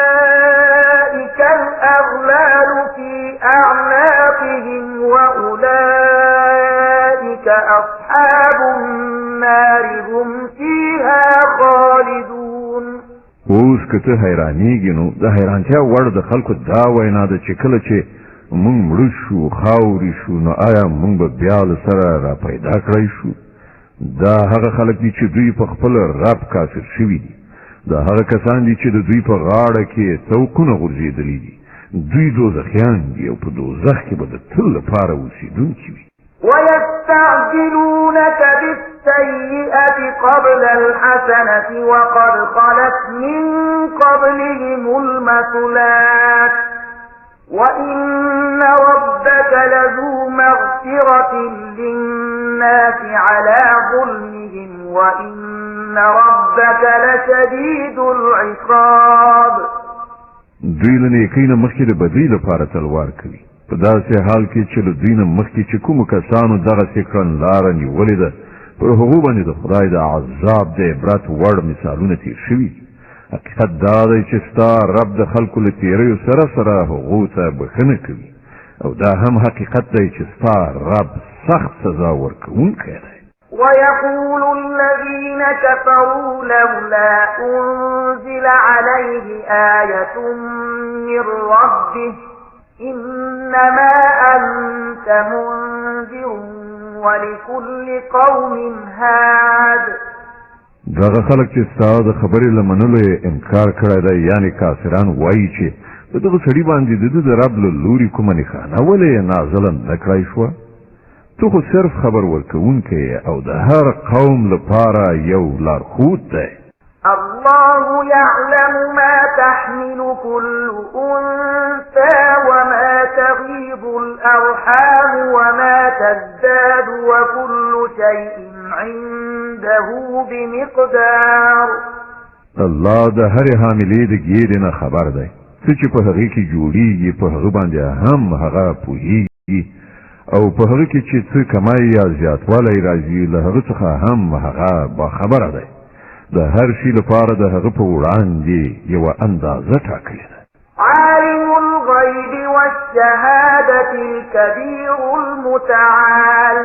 وأولئك الأغلال في أعناقهم وأولئك أصحاب النار هم فيها خالدون. اوس که ته حیرانېږي نو د حیرانتیا وړ د خلکو دا وینا ده چې کله چې موږ مړه شو، خاورې شو، نو آیا موږ به بیا له سره را پیدا کړی شو؟ دا هغه خلک دي چې دوی په خپل رب کافر شوي دي. دا هغه کسان دي چې د دوی په غاړه کې توقونه غورځېدلي دي. دوی دوزخیان دي او په دوزخ کې به د تل لپاره اوسېدونکي وي. ويستعجلونك بالسيئة قبل الحسنة وقد خلت من قبلهم المثلات وإن ربك لذو مغفرة للناس على ظلمهم وإن ربك لشديد العقاب. دوی له نیکۍ نه مخکې د بدۍ لپاره تلوار کوي. په داسې حال کې چې له دوی نه مخکې چې کومو کسانو دغسې کړنلاره نیولې ده، پر هغو باندې د خدای د عذاب د عبرت وړ مثالونه تېر شوي. حقیقت دا دی چې ستا رب د خلکو له تېریو سره سره هغو ته بښنه کوي او دا هم حقیقت دی چې ستا رب سخت سزا ورکوونکی دی. ويقول الذين كفروا لولا أنزل عليه آية من ربه إنما أنت منذر ولكل قوم هاد. دغه خلک چې ستا د خبرې له منلو یې انکار کړی دی، یعنې کافران وایي چې په دغه سړي باندې د ده د رب له لوري کومه نښانه ولې یې نازله نه کړی شوه؟ تو خو صرف خبر ورکوونکی او د هر قوم لپاره یو لارښود دی. الله يعلم ما تحمل كل أنثى وما تغيض الأرحام وما تزداد وكل شيء عنده بمقدار. الله د هرې حاملې د ګیرې نه خبر دی. څه چې په هغې کې جوړیږي په هغه باندې هم هغه پوهیږي او په هغه کې چې څه کمای یا زیاتوالی راځي له هغه څخه هم هغه باخبره دی د هر شي لپاره د هغه په وړاندې یوه اندازه ټاکلې ده عالم الغیب والشهادة الكبير المتعال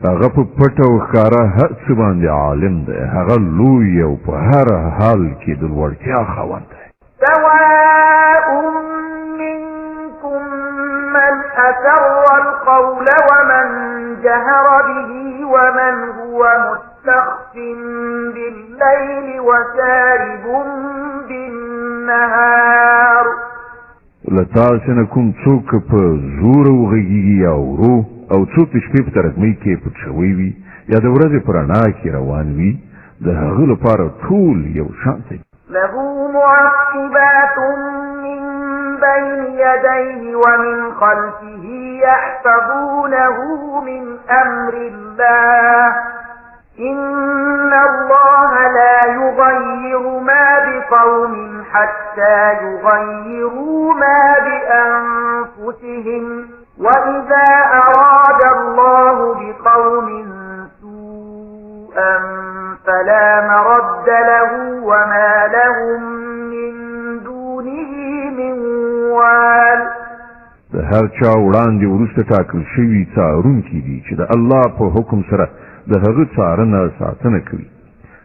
هغه په پټ او ښکاره هر څه باندې عالم دی هغه لوی او په هر حال کې د لوړتیا خاوند دی سواء منكم من أسر القول ومن جهر به ومن هو مستخف بالليل وسارب بالنهار لتاسو نه کوم څوک په زور وغږیږي یا ورو او څوک د شپې په ترغمۍ کې پټ شوی وي یا د ورځې په رڼا کې روان وي د هغه لپاره ټول یو شان دي له معقبات من بين يديه ومن خلفه يحفظونه من أمر الله إن الله لا يغير ما بقوم حتى يغيروا ما بأنفسهم وإذا أراد الله بقوم سوءا فلا مرد له وما لهم من دونه من وال د هر چا وړاندې وروسته ټاکل شوي څارونکي دي چې د الله په حکم سره د هغه څارنه ساتنه کوي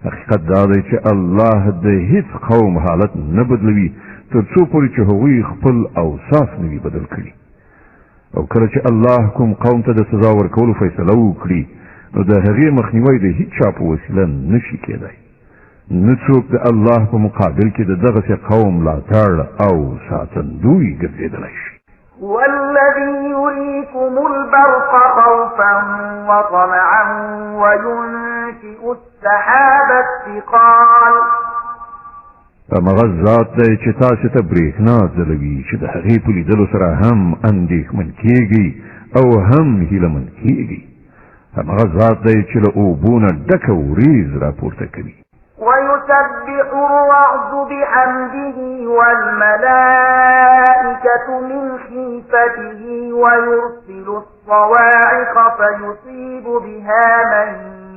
حقیقت دا دی چې الله د هیڅ قوم حالت نه بدلوي تر څو پورې چې هغوی خپل اوصاف نه وي بدل کړي او کله چې الله کوم قوم ته د سزا ورکولو فیصله وکړي نو د هغې مخنیوی د هیڅ چا په وسیله نشي کېدی نه څوک د الله په مقابل کې د دغسې قوم ملاتړ او ساتندوی ګرځېدلی شي هو الذي يريكم البرق خوفا وطمعا وينشئ السحاب الثقال همغه ذات دی چې تاسو ته برېښنا ځلوي چې د هغې په لیدلو سره هم اندېښمن کېږئ او هم هیلهمن کېږئ همغه ذات دی چې له اوبو نه ډکه وریځ راپورته کوي ويسبح الرعد بحمده والملائكة من خيفته ويرسل الصواعق فيصيب بها من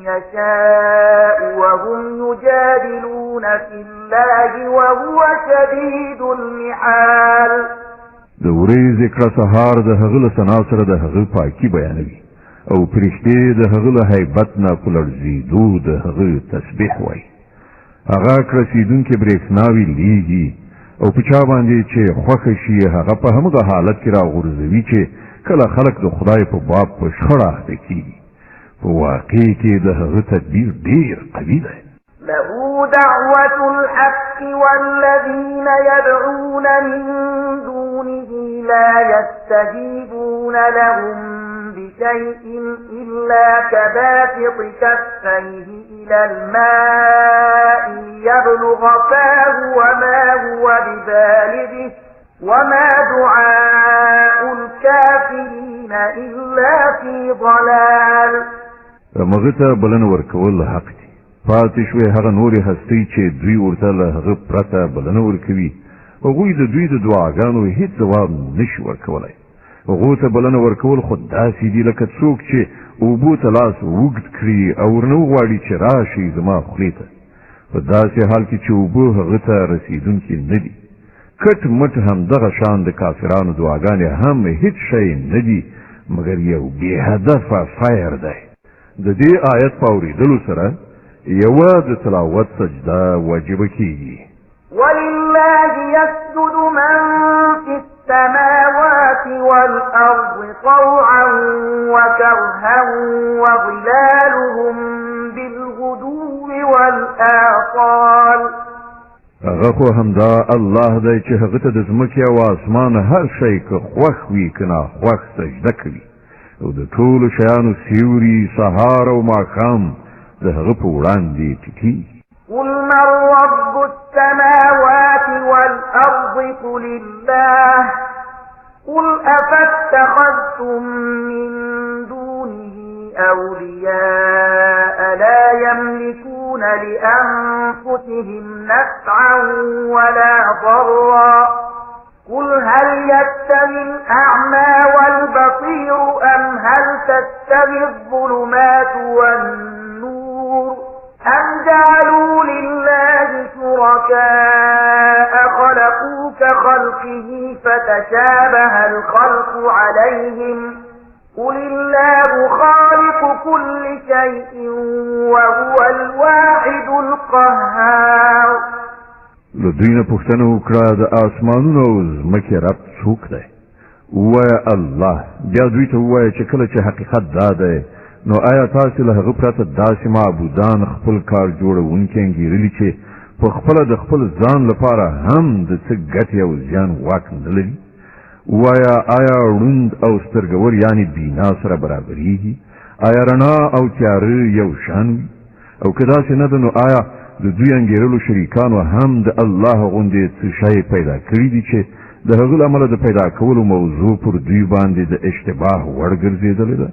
يشاء وهم يجادلون في الله وهو شديد المحال د ورځې کړه سهار د هغه له ثنا سره د هغه پاکي بیانوي او فرشتې د هغه له هیبت نه په لړزېدو د هغه تسبیح وایي هغه کرسیدونکې برېښناوي لیږي او په چا باندې چې خوښه شي هغه په همغه حالت کې راغورځوي چې کله خلک د خدای په باب په شخړه اخته کېږي په واقع کې د هغه تدبیر ډېر قوي دی له دعوة الحق والذين يدعون من دونه لا يستجيبون لهم بشيء إلا كباسط كفيه إلى الماء يبلغ فاه وما هو ببالغه وما دعاء الكافرين إلا في ضلال مغته بلنه ورکول حق دی پاتې شوی هغه نورې هستۍ چې دوی ورته له هغه پرته بلنه ورکوي هغوی د دوی د دعاګانو هیڅ ځواب نشي ورکولی هغو ته بلنه ورکول خو داسې دي لکه څوک چې اوبو ته لاس اوږد کړي او ورنه وغواړي چې راشي زما خولې ته په داسې حال کې چې اوبه هغه ته رسېدونکي نه دي کټ مټ همدغه شان د کافرانو دعاګانې هم هیڅ شی نه دي مګر یو بې هدفه فایر دی د دې آیت په اورېدلو سره یوه د تلاوت سجده واجبه کېږي ولله يسجد من في السماوات والأرض طوعا وكرها وظلالهم بالغدو والآصال هغه خو همدا الله دی چې هغه ته د ځمکې او اسمان هر شی که خوښ وي که ناخوښ سجده کوي او د ټولو شیانو سیوري سهار او ماښام د هغه په وړاندې ټیټېږي قل من رب السماوات والأرض قل الله قل أفاتخذتم من دونه أولياء لا يملكون لأنفسهم نفعا ولا ضرا قل هل يستوي الأعمى والبصير أم هل تستوي الظلمات والنور أم جعلوا لله شركاء خلقوا كخلقه فتشابه الخلق عليهم قل الله خالق كل شيء وهو الواحد القهار. له دوی نه پوښتنه وکړه د اسمانونو او ځمکې رب څوک دی؟ ووایه الله. بیا دوی ته ووایه چې کله چې حقیقت دا دی نو آیا تاسې له هغه پرته داسې معبودان خپل کار جوړونکي انګېرلي چې په خپله د خپل ځان لپاره هم د څه ګټې او زیان واک نه لري؟ ووایه آیا ړوند او سترګور یعنې بینا سره برابرېږي؟ آیا رڼا او تیاره یو شان وي؟ او که داسې نه ده نو آیا د دوی انګېرلو شریکانو هم د الله غوندې څه شی پیدا کړي دي چې د هغه له امله د پیدا کولو موضوع پر دوی باندې د اشتباه وړ ګرځېدلې ده؟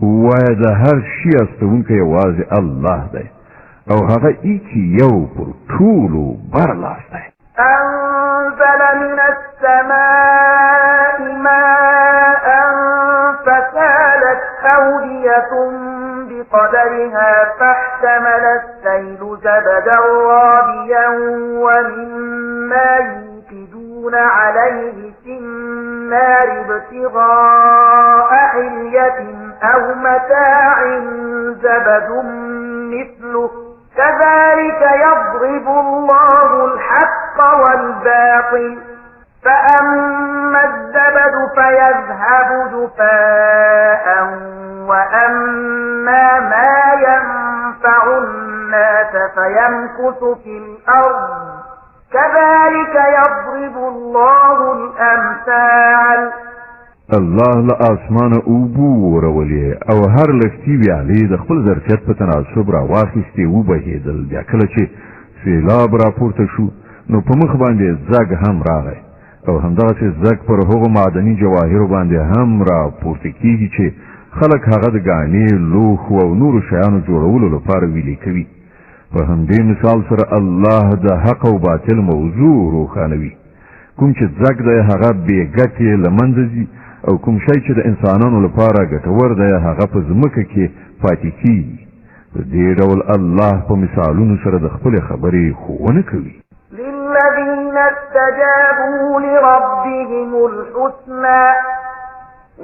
ووایه د هر شي استوونکی یوازې الله دی او هغه ایکي یو پر ټولو برلاس دی. أنزل من السماء ماء فسالت أودية بقدرها فاحتمل السيل زبدا رابيا ومما يوقدون عليه في النار ابتغاء حلية أو متاع زبد مثله كذلك يضرب الله الحق والباطل فأما الزبد فيذهب جفاء وأما ما ينفع الناس فيمكث في الأرض كذلك يضرب الله الأمثال. الله له اسمانه اوبو ورولې او هر لښتي ویالې د خپل ظرفیت په تناسب راواخیستې وبهېدل. بیا کله چې سیلاب راپورته شو نو په مخ باندې زګ هم راغی او همدغسې زګ پر هغو معدني جواهرو باندې هم راپورته کېږي چې خلک هغه د ګاڼې لوښو او نورو شیانو جوړولو لپاره ویلې کوي. په همدې مثال سره الله د حق او باطل موضوع روښانوي. کوم چې زګ دی هغه بې ګټې له منځه ځي او کوم شی چې د انسانانو لپاره ګټور دی هغه په ځمکه کې پاتې کېږي. په دې ډول الله په مثالونو سره د خپلې خبرې ښوونه کوي. للذين استجابوا لربهم الحسنى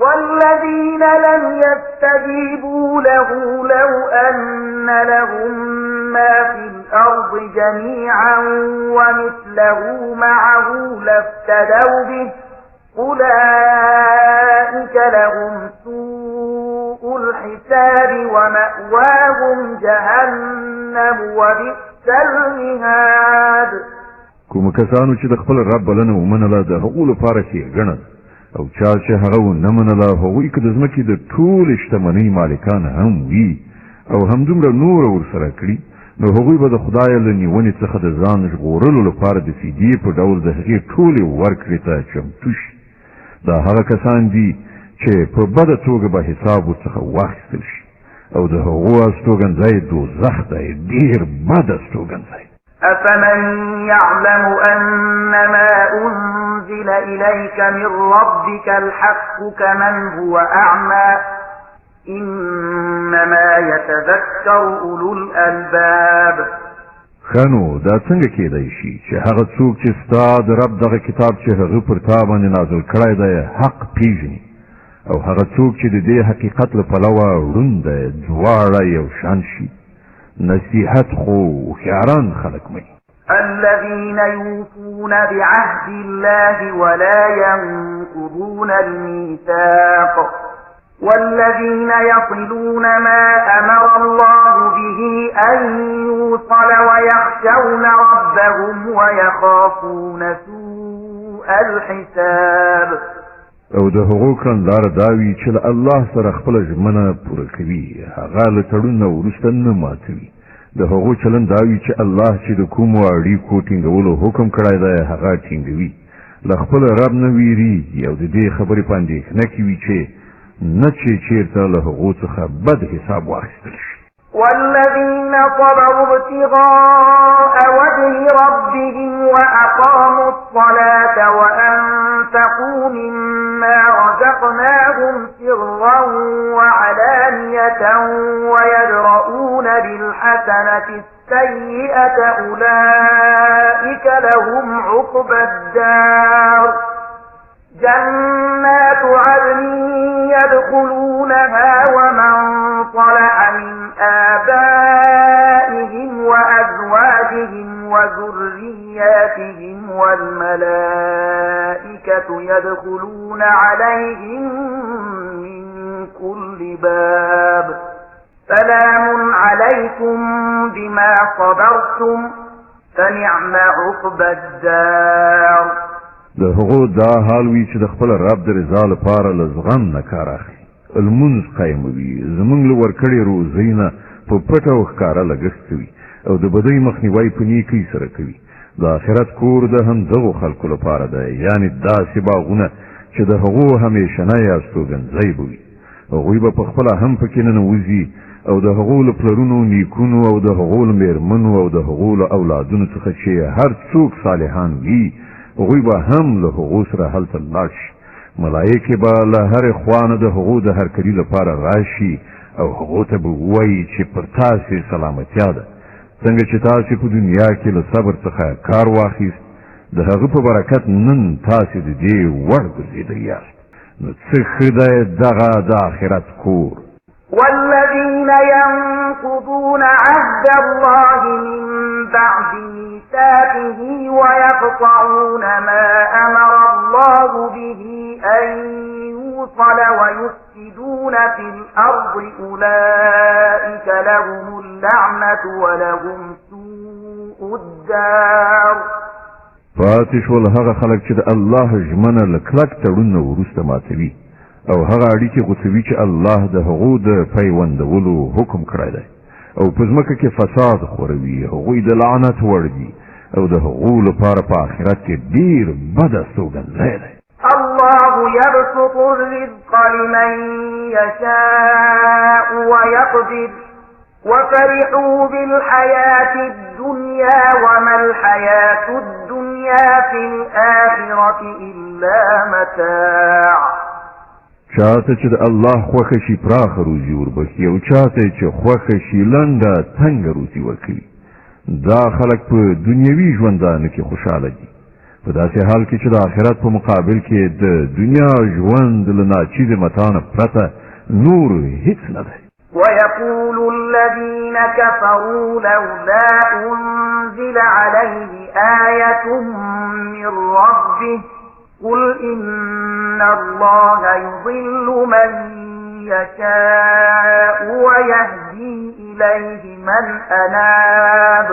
والذين لم يستجيبوا له لو أن لهم ما في الأرض جميعا ومثله معه لافتدوا به أولئك لهم سوء الحساب ومأواهم جهنم وبئس المهاد. کوم کسانو چې د خپل رب بلنه ومنله د هغو لپاره ښېګڼه او چا چې هغه ونه منله هغوی که د ځمکې د ټولې شتمنۍ مالکان هم وي او همدومره نور ورسره کړي نو هغوی به د خدای له نیونې څخه د ځان ژغورلو لپاره د فدیې په ډول د هغې ټولې ورکړې ته چمتو شي. دا هغه کسان دي چې په بده توګه به حساب ورڅخه واخیستل شي او د هغو استوګنځی دوزخ دی، ډېر بد استوګنځی. أفمن يعلم أنما أنزل إليك من ربك الحق كمن هو أعمى إنما يتذكر أولو الألباب. خنو دا څنګه کېدای شي چې هغه څوک چې ستا د رب دغه کتاب چې هغه پر تا باندې نازل کړی دی حق پیژني او هغه څوک چې د دې حقیقت له پلوه ړوند دی دواړه یو شان شي. نصیحت خو هوښیاران خلک مني. الذين يوفون بعهد الله ولا ينقضون الميثاق والذين يصلون ما أمر الله به أن يوصل ويخشون ربهم ويخافون سوء الحساب. او د هغو کړنداره دا وي چې له الله سره خپله ژمنه پوره کوي، هغه له تړون نه وروسته نه ماتوي. د هغو چلند دا وي چې الله چې د کومو اړیکو ټینګولو حکم کړی دی هغه ټینګوي، له خپل رب نه ویریږي او د دې خبرې په اندېښنه کې وي چې نه چې چېرته له هغو څخه بد حساب واخیستل شي. والذين صبروا ابتغاء وجه ربهم وأقاموا الصلاة وأنفقوا مما رزقناهم سرا وعلانية ويدرؤون بالحسنة السيئة أولئك لهم عقبى الدار جنات عدن يدخلونها ومن صلح من آبائهم وأزواجهم وذرياتهم والملائكة يدخلون عليهم من كل باب سلام عليكم بما صبرتم فنعم عقبى الدار. د هغو دا حال وی چې د خپل رب د رضا لپاره له زغم نه کار اخلي، لمونځ قایموي، زمونږ له ورکړې روزۍ نه په پټه او ښکاره لګښت کوي او د بدۍ مخنیوی په نیکۍ سره کوي. د آخرت کور د همدغو خلکو لپاره دی، یعنې داسې باغونه چې د هغو همیشنی استوګنځی به وي. هغوی به پخپله هم پکې ننوځي او د هغو له پلرونو نیکونو او د هغو له مېرمنو او د هغو له اولادونو څخه چې هر څوک صالحان وي هغوی به هم له هغو سره هلته لاړ شي. ملایکې به له هرې خوا نه د هغو د هرکلي لپاره راشي او هغو ته به ووایي چې پر تاسې سلامتیا ده. څنګه چې تاسې په دنیا کې له صبر څخه کار واخیست د هغه په برکت نن تاسې د دې وړ ګرځېدلي یاست، نو څه ښه دی دغه د آخرت کور. والذين ينقضون عهد الله من بعد ميثاقه ويقطعون ما أمر الله به أن يوصل ويفسدون في الأرض أولئك لهم اللعنة ولهم سوء الدار. فاتش ول هغه خلک چې د الله ژمنه له کلک تړون وروسته ماتوي او هغه اړیکې غوڅوي چې الله د هغو د پیوندولو حکم کړی دی او په ځمکه کې فساد خوروي، هغوی د لعنت وړ دي او د هغو لپاره په آخرت کې ډېر بد استوګنځی دی. الله يبسط الرزق لمن يشاء ويقدر وفرحوا بالحياة الدنيا وما الحياة الدنيا في الآخرة إلا متاع. چاته چې د الله خوښه شي پراخه روزي وربخي او چاته چې خوښه شي لنډه تنګه روزي ورکوي. دا خلک په دنیوي ژوندانه کې خوشحاله دي، په داسې حال کې چې د آخرت په مقابل کې د دنیا ژوند له ناچیزې متاع نه پرته نور هیڅ نه دی. ويقول الذين كفروا لولا أنزل عليه آية من ربه قل إن الله يضل من يشاء ويهدي إليه من أناب.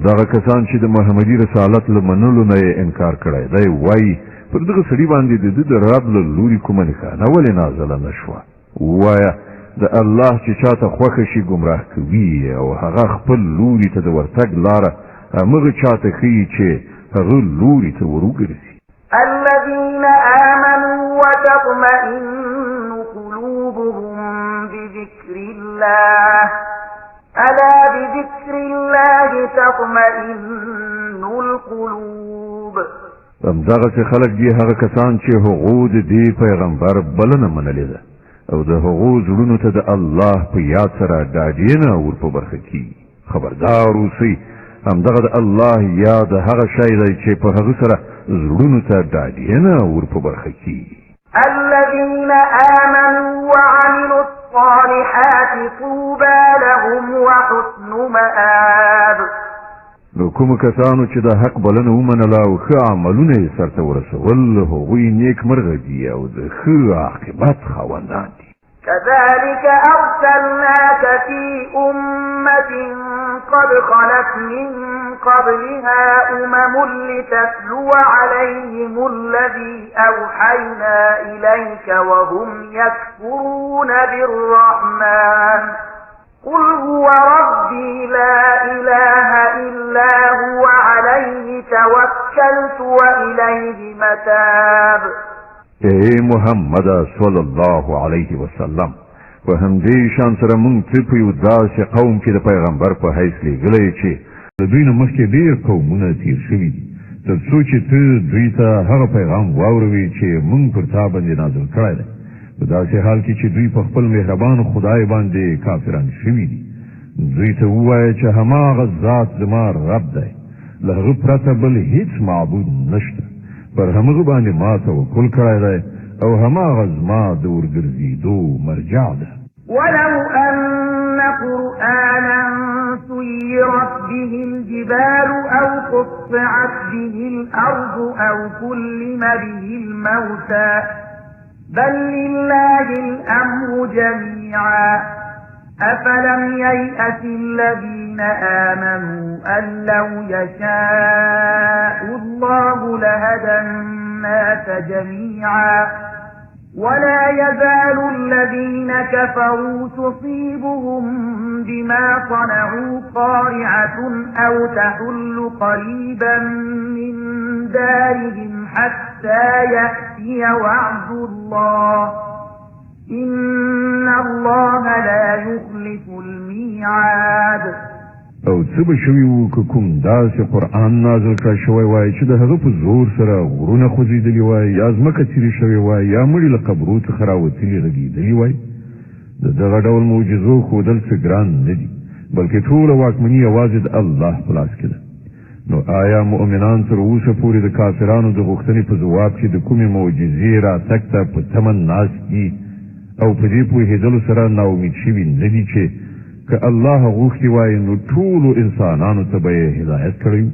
دغه کسان چې د محمدي رسالت له منلو نه انکار کړی دی وایي پر دغه سړي باندې د ده د رب له لوري کومه نښانه ولې نازله نه شوه. ووایه د الله چې چاته خوښه شي ګمراه کوي او هغه خپل لوري ته د ورتګ لاره همغه چاته ښیي چې هغه لوري ته ور وګرځي. الذين آمنوا وتطمئن قلوبهم بذكر الله ألا بذكر الله تطمئن القلوب. همدغسې خلک دي هغه کسان چې هغو د دې پیغمبر بلنه منلې ده او د هغو زړونو ته د الله په یاد سره ډاډینه ور په برخه کیږي. خبردار اوسئ، همدغه د الله یاد هغه شی دی چې په هغه سره زړونو ته ډاډینه ور په برخه کیږي. الذين آمنوا وعملوا الصالحات طوبى لهم وحسن مآب. نو کوم کسانو چې د حق بلنه ومنله او ښه عملونه یې سرته ورسول هغوی نیکمرغه دي او د ښه عاقبت خاوندان دي. كذلك أرسلناك في أمة قد خلت من قبلها لتتلو عليهم الذي أوحينا إليك وهم يكفرون بالرحمن قل هو ربي لا إله إلا هو عليه توكلت وإليه متاب. اے محمد صلی الله علیه وسلم په همدې شان سره مونږ ته په یو داسې قوم کې د پیغمبر په حیث لېږلی چې د دوی نه مخکې ډېر قومونه تیر شوي دي تر څو چې ته دوی ته هغه پیغام واوروي چې موږ پر تا باندې نازل کړی دی په داسې حال کې چې دوی په خپل مهربان خدای باندې کافران شوي دي دوی ته ووایه چې هماغه ذات زما رب دی له هغه پرته بل هیڅ معبود نشته پر همغه باندې ما توکل کړی دی او هماغه زما د ورګرځېدو مرجع ده ولو أن قرآنا سيرت به الجبال أو قطعت به الأرض أو كلم به الموتى بل لله الأمر جميعا أفلم ييأس الذين آمنوا أن لو يشاء الله لهدى الناس جميعا ولا يزال الذين كفروا تصيبهم بما صنعوا قارعة أو تحل قريبا من دارهم حتى يأتي وعد الله إن الله لا يخلف الميعاد او څه به شوي وو که کوم داسې قرآن نازل کړی شوی وای چې د هغه په زور سره غرونه خوځېدلي وای یا ځمکه څیرې شوې وای یا مړي له قبرو څخه راوتلي غږېدلي وای د دغه ډول معجزو ښودل څه ګران نه دي بلکې ټوله واکمني یوازې د الله په لاس کې ده نو آیا مؤمنان تر اوسه پورې د کافرانو د غوښتنې په ځواب کې د کومې معجزې راتګ ته په تمن ناست دي او په دې پوهېدلو سره ناامید شوي نه دي چې که الله غوښتي وای نو ټولو انسانانو ته به یې هدایت کړی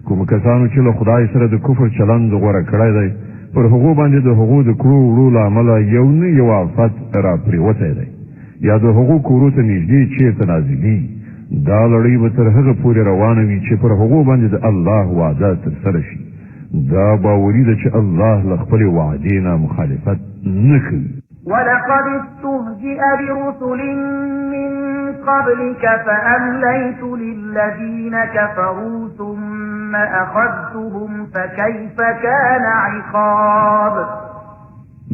کوم کسانو چې له خدای سره د کفر چلند غوره کړی دی پر هغو باندې د هغو د کړو وړو له امله یو نه یو آفت راپرېوتی دی یا د هغو کورو ته نږدې چېرته نازلېږي دا لړۍ به تر هغه پورې روانه وي چې پر هغو باندې د الله وعده ترسره شي دا باوري ده چې الله له خپلې وعدې نه مخالفت نه کوي ولقد استهزئ برسل من قبلك فأمليت للذين كفروا ثم أخذتهم فكيف كان عقاب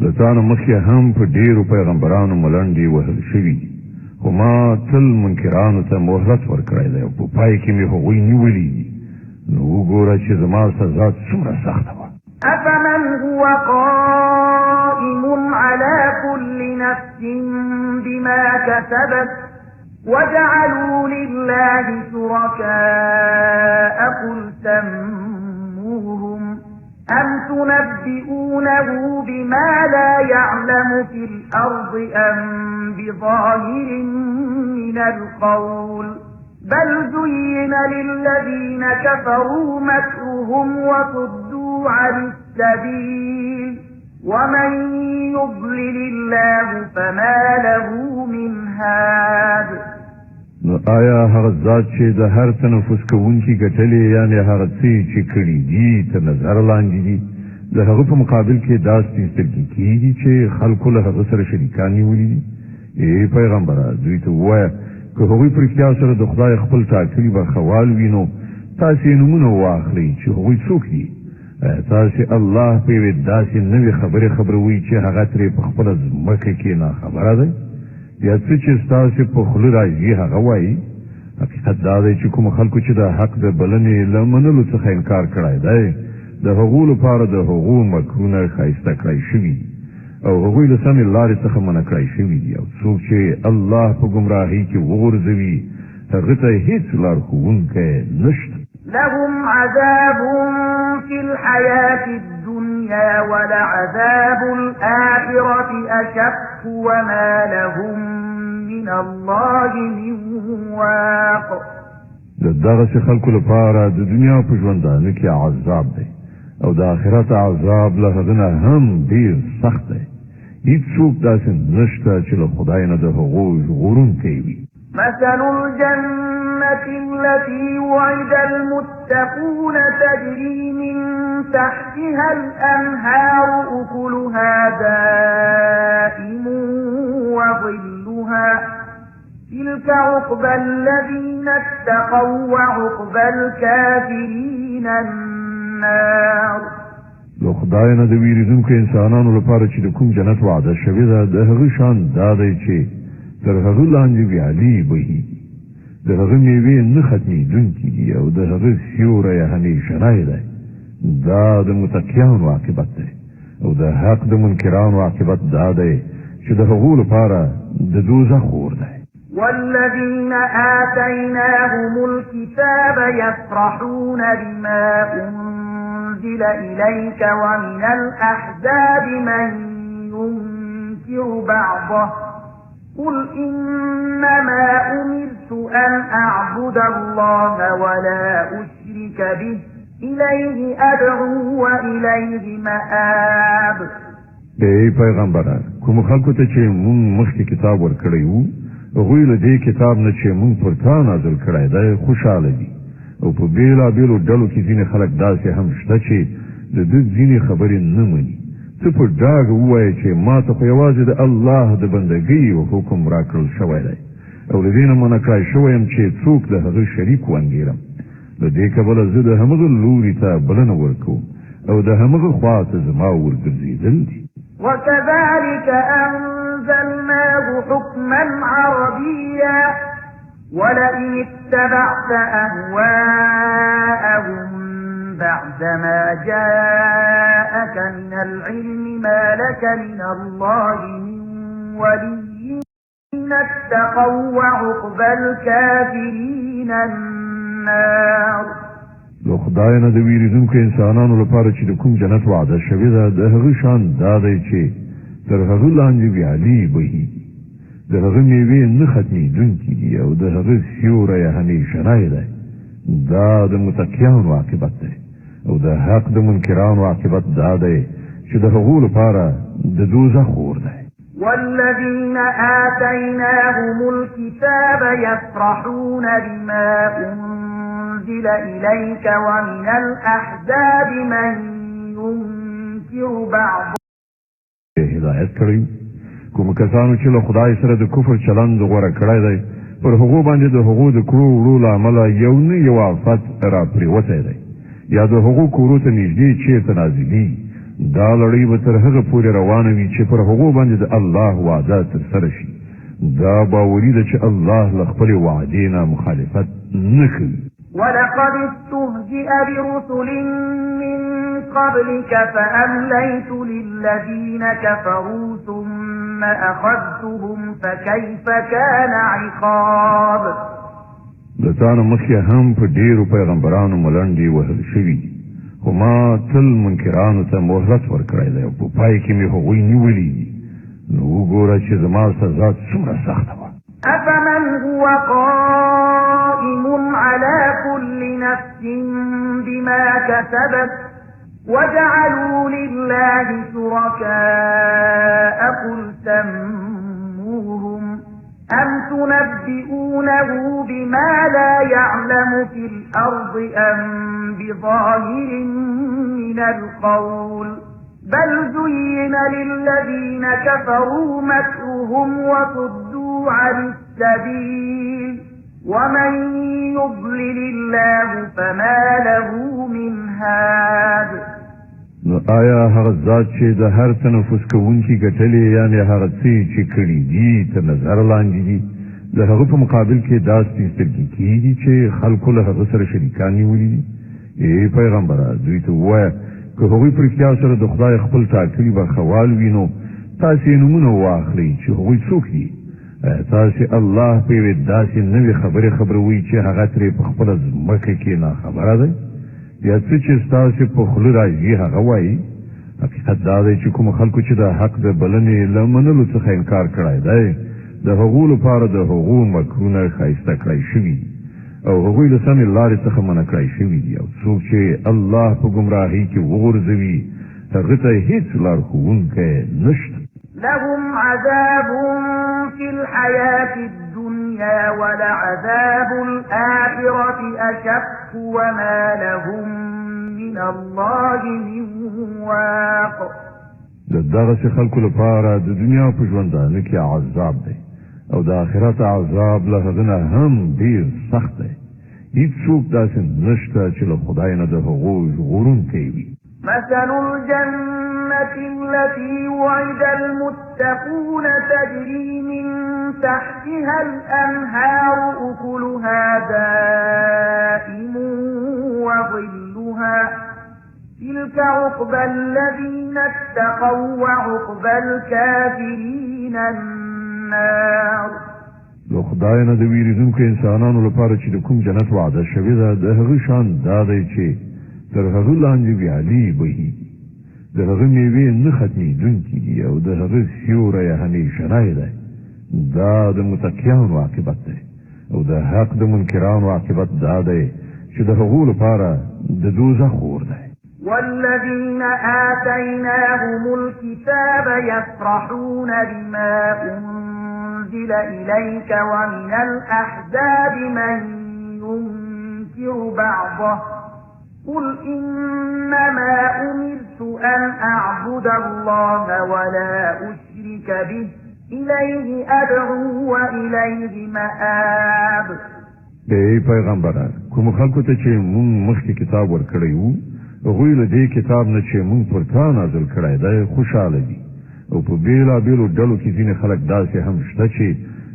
د تانه مخکې هم په ډېرو پیغمبرانو ملنډې وهل شوي خو ما تل منکرانو ته مهلت ورکړی دی او په پای کې مې هغوی نیولي دي نو وګوره چې زما سزا څومره سخته وه أفمن هو قائم على كل نفس بما كسبت وجعلوا لله شركاء قل سموهم أم تنبئونه بما لا يعلم في الأرض أم بظاهر من القول بل زين للذين كفروا مكرهم وصدوا عن السبيل ومن يضلل الله فما له من هاد نو آیا هغه ذات چې د هر تنفس کوونکي ګټلې یعنې هغه څه چې کړي دي تر نظر لاندې دي د هغه په مقابل کې داسې سترګې کېږي چې خلکو له هغه سره شریکان نیولي دي ای پیغمبره دوی ته ووایه که هغوی په رښتیا سره د خدای خپل ټاکلي برخوال وي نو تاسې یې نومونه واخلئ چې هغوی څوک دي تاسې الله په یوې داسې نوې خبرې خبروئ چې هغه ترې په خپله ځمکه کې ناخبره دی یا څه چې ستاسې په خوله راځي هغه وایي حقیقت دا دی چې کومو خلکو چې د حق د بلنې له منلو څخه انکار کړی دی د هغو لپاره د هغو مکرونه ښایسته کړی شوي او هغوی له سمې لارې څخه منع کړی شوي دي او څوک چې الله په ګمراهۍ کې وغورځوي هغه ته هیڅ لارښوونکی نشته لهم عذاب في الحياة الدنيا ولعذاب الآخرة أشق وما لهم من الله من واق د دغسې خلکو لپاره د دنیا په ژوندانه کې عذاب دی او د آخرت عذاب له هغه نه هم ډېر سخت دی هیڅوک داسې نشته چې له خدای نه د هغو ژغورونکی وي مثل الجنة التي وعد المتقون تجري من تحتها الأنهار أكلها دائم وظلها تلك عقبى الذين اتقوا وعقبى الكافرين النار د خدای نه د ویریدونکو انسانانو لپاره چې د کوم جنت وعده شوې ده د هغه شان دا دی چې تر هغه لاندې ویالې بهیږي د هغه میوې نه ختمېدونکي دي او د هغه سیوری همیشنی دی. دا د متقیانو عاقبت دی او د حق د منکرانو عاقبت دا دی چې د هغو لپاره د دوزخ اور دی. والذين آتيناهم الكتاب يفرحون بما أنزل إليك ومن الأحزاب من ينكر بعضه قل إنما أمرت أن أعبد الله ولا أشرك به إليه أدعو وإليه مآب. ای پیغمبره، کوم خلکو ته چې مونږ مخکې کتاب ورکړی وو هغوی له دې کتاب نه چې مونږ پر تا نازل کړی دی خوشحاله دي او په بېلابېلو ډلو کې ځینې خلک داسې هم شته چې د ده ځینې خبرې نه مني. ته په ډاګه ووایه چې ما ته خو یوازې د الله د بندګۍ او حکم راکړل شوی دی او له دې نه منع کړی شوی یم چې څوک د هغه شریک وانګېرم. له دې کبله زه د همغه لوري ته بلنه ورکوم او د همغه خوا ته زما ورګرځېدل دي. وكذلك أنزلناه حكما عربيا ولئن اتبعت أهواءهم بعدما جاءك من العلم ما لك من الله من ولي اتقوا وعقبى الكافرين النار. لو خدای نه د ویریدونکو انسانانو لپاره چې د کوم جنت وعده شوې ده د هغه شان دا دی چې تر هغه لاندې ویالې بهیږي. د هغه میوې نه ختمېدونکي دي او د هغه سیوری همیشنی دی. دا د متقیانو عاقبت دی او د حق د منکرانو عاقبت دا دی چې د هغو لپاره د دوزخ اور دی. والذين آتيناهم الكتاب يفرحون بما أنزل إليك ومن الأحزاب من ينكر بعضه. هدایت کړی کوم کسانو چې له خدای سره د کفر چلند غوره کړی دی پر هغو باندې د هغو د کړو وړو له امله یو نه یو آفت را پرېوتی دی یا د هغو کورو ته نږدې چېرته نازلېږي. دا لړۍ به تر هغه پورې روانه وي چې پر هغو باندې د الله وعده ترسره شي. دا باوري ده چې الله له خپلې وعدې نه مخالفت نه کوي. ولقد استهزئ برسل من قبلك فأمليت للذين كفروا ثم أخذتهم فكيف كان عقاب. د تا نه مخکې هم په ډېرو پیغمبرانو ملنډې وهل شوي دي خو ما تل منکرانو ته مهلت ورکړی دی او په پای کې مې هغوی نیولي دي. نو وګوره چې زما سزا څومره سخته وه. أفمن هو قائم على كل نفس بما كسبت وجعلوا لله شركاء قل سموهم أم تنبئونه بما لا يعلم في الأرض أم بظاهر من القول بل زين للذين كفروا مكرهم وصدوا عن السبيل ومن يضلل الله فما له من هاد. نو آیا هغه ذات چې د هر تنفس کوونکي ګټلې یعنې هغه څه چې کړي دي تر نظر لاندې دي د هغه په مقابل کې داسې سترګې کېږي چې خلکو له هغه سره شریکان نیولي دي؟ ای پیغمبره دوی ته ووایه که هغوی په رښتیا سره د خدای خپل ټاکلي برخوال وي نو تاسې یې نومونه واخلئ چې هغوی څوک دي. تاسې الله په یوې داسې نوې خبرې خبروئ چې هغه ترې په خپله ځمکه کې ناخبره دی یا څه چې ستاسې په خوله راځي هغه وایي. حقیقت دا دی چې کومو خلکو چې د حق د بلنې له منلو څخه انکار کړی دی د هغو لپاره د هغو مکرونه ښایسته کړی شوي او هغوی له سمې لارې څخه منع کړی شوي دي او څوک چې الله په ګمراهۍ کې وغورځوي هغه ته هېڅ لارښوونکی نشته. لهم عذاب في الحياة الدنيا ولعذاب الآخرة أشق وما لهم من الله من واق. د دغسې خلکو لپاره د دنیا په ژوندانه کې عذاب دی او د آخرت عذاب له هغه نه هم ډېر سخت دی. هیڅوک داسې نشته چې له خدای نه د هغو ژغورونکی وي. مثل الجنة التي وعد المتقون تجري من تحتها الأنهار أكلها دائم وظلها تلك عقبى الذين اتقوا وعقبى الكافرين النار. لو خدای نه د ویریدونکو انسانانو لپاره چې د کوم جنت وعده شوې ده د هغه شان دا دی چې تر هغه لاندې ویالې بهیږي، د هغه میوې نه ختمېدونکي دي او د هغه سیوری همیشنی دی. دا د متقیانو عاقبت دی او د حق د منکرانو عاقبت دا دی چې د هغو لپاره د دوزخ اور دی. والذين آتيناهم الكتاب يفرحون بما أنزل إليك ومن الأحزاب من ينكر بعضه قل إنما أمرت أن أعبد الله ولا أشرك به إليه أدعو وإليه مآب. ای پیغمبره کوم خلکو ته چې مونږ مخکې کتاب ورکړی وو هغوی له دې کتاب نه چې مونږ پر تا نازل کړی دی خوشحاله دي او په بېلابېلو ډلو کې ځینې خلک داسې هم شته چې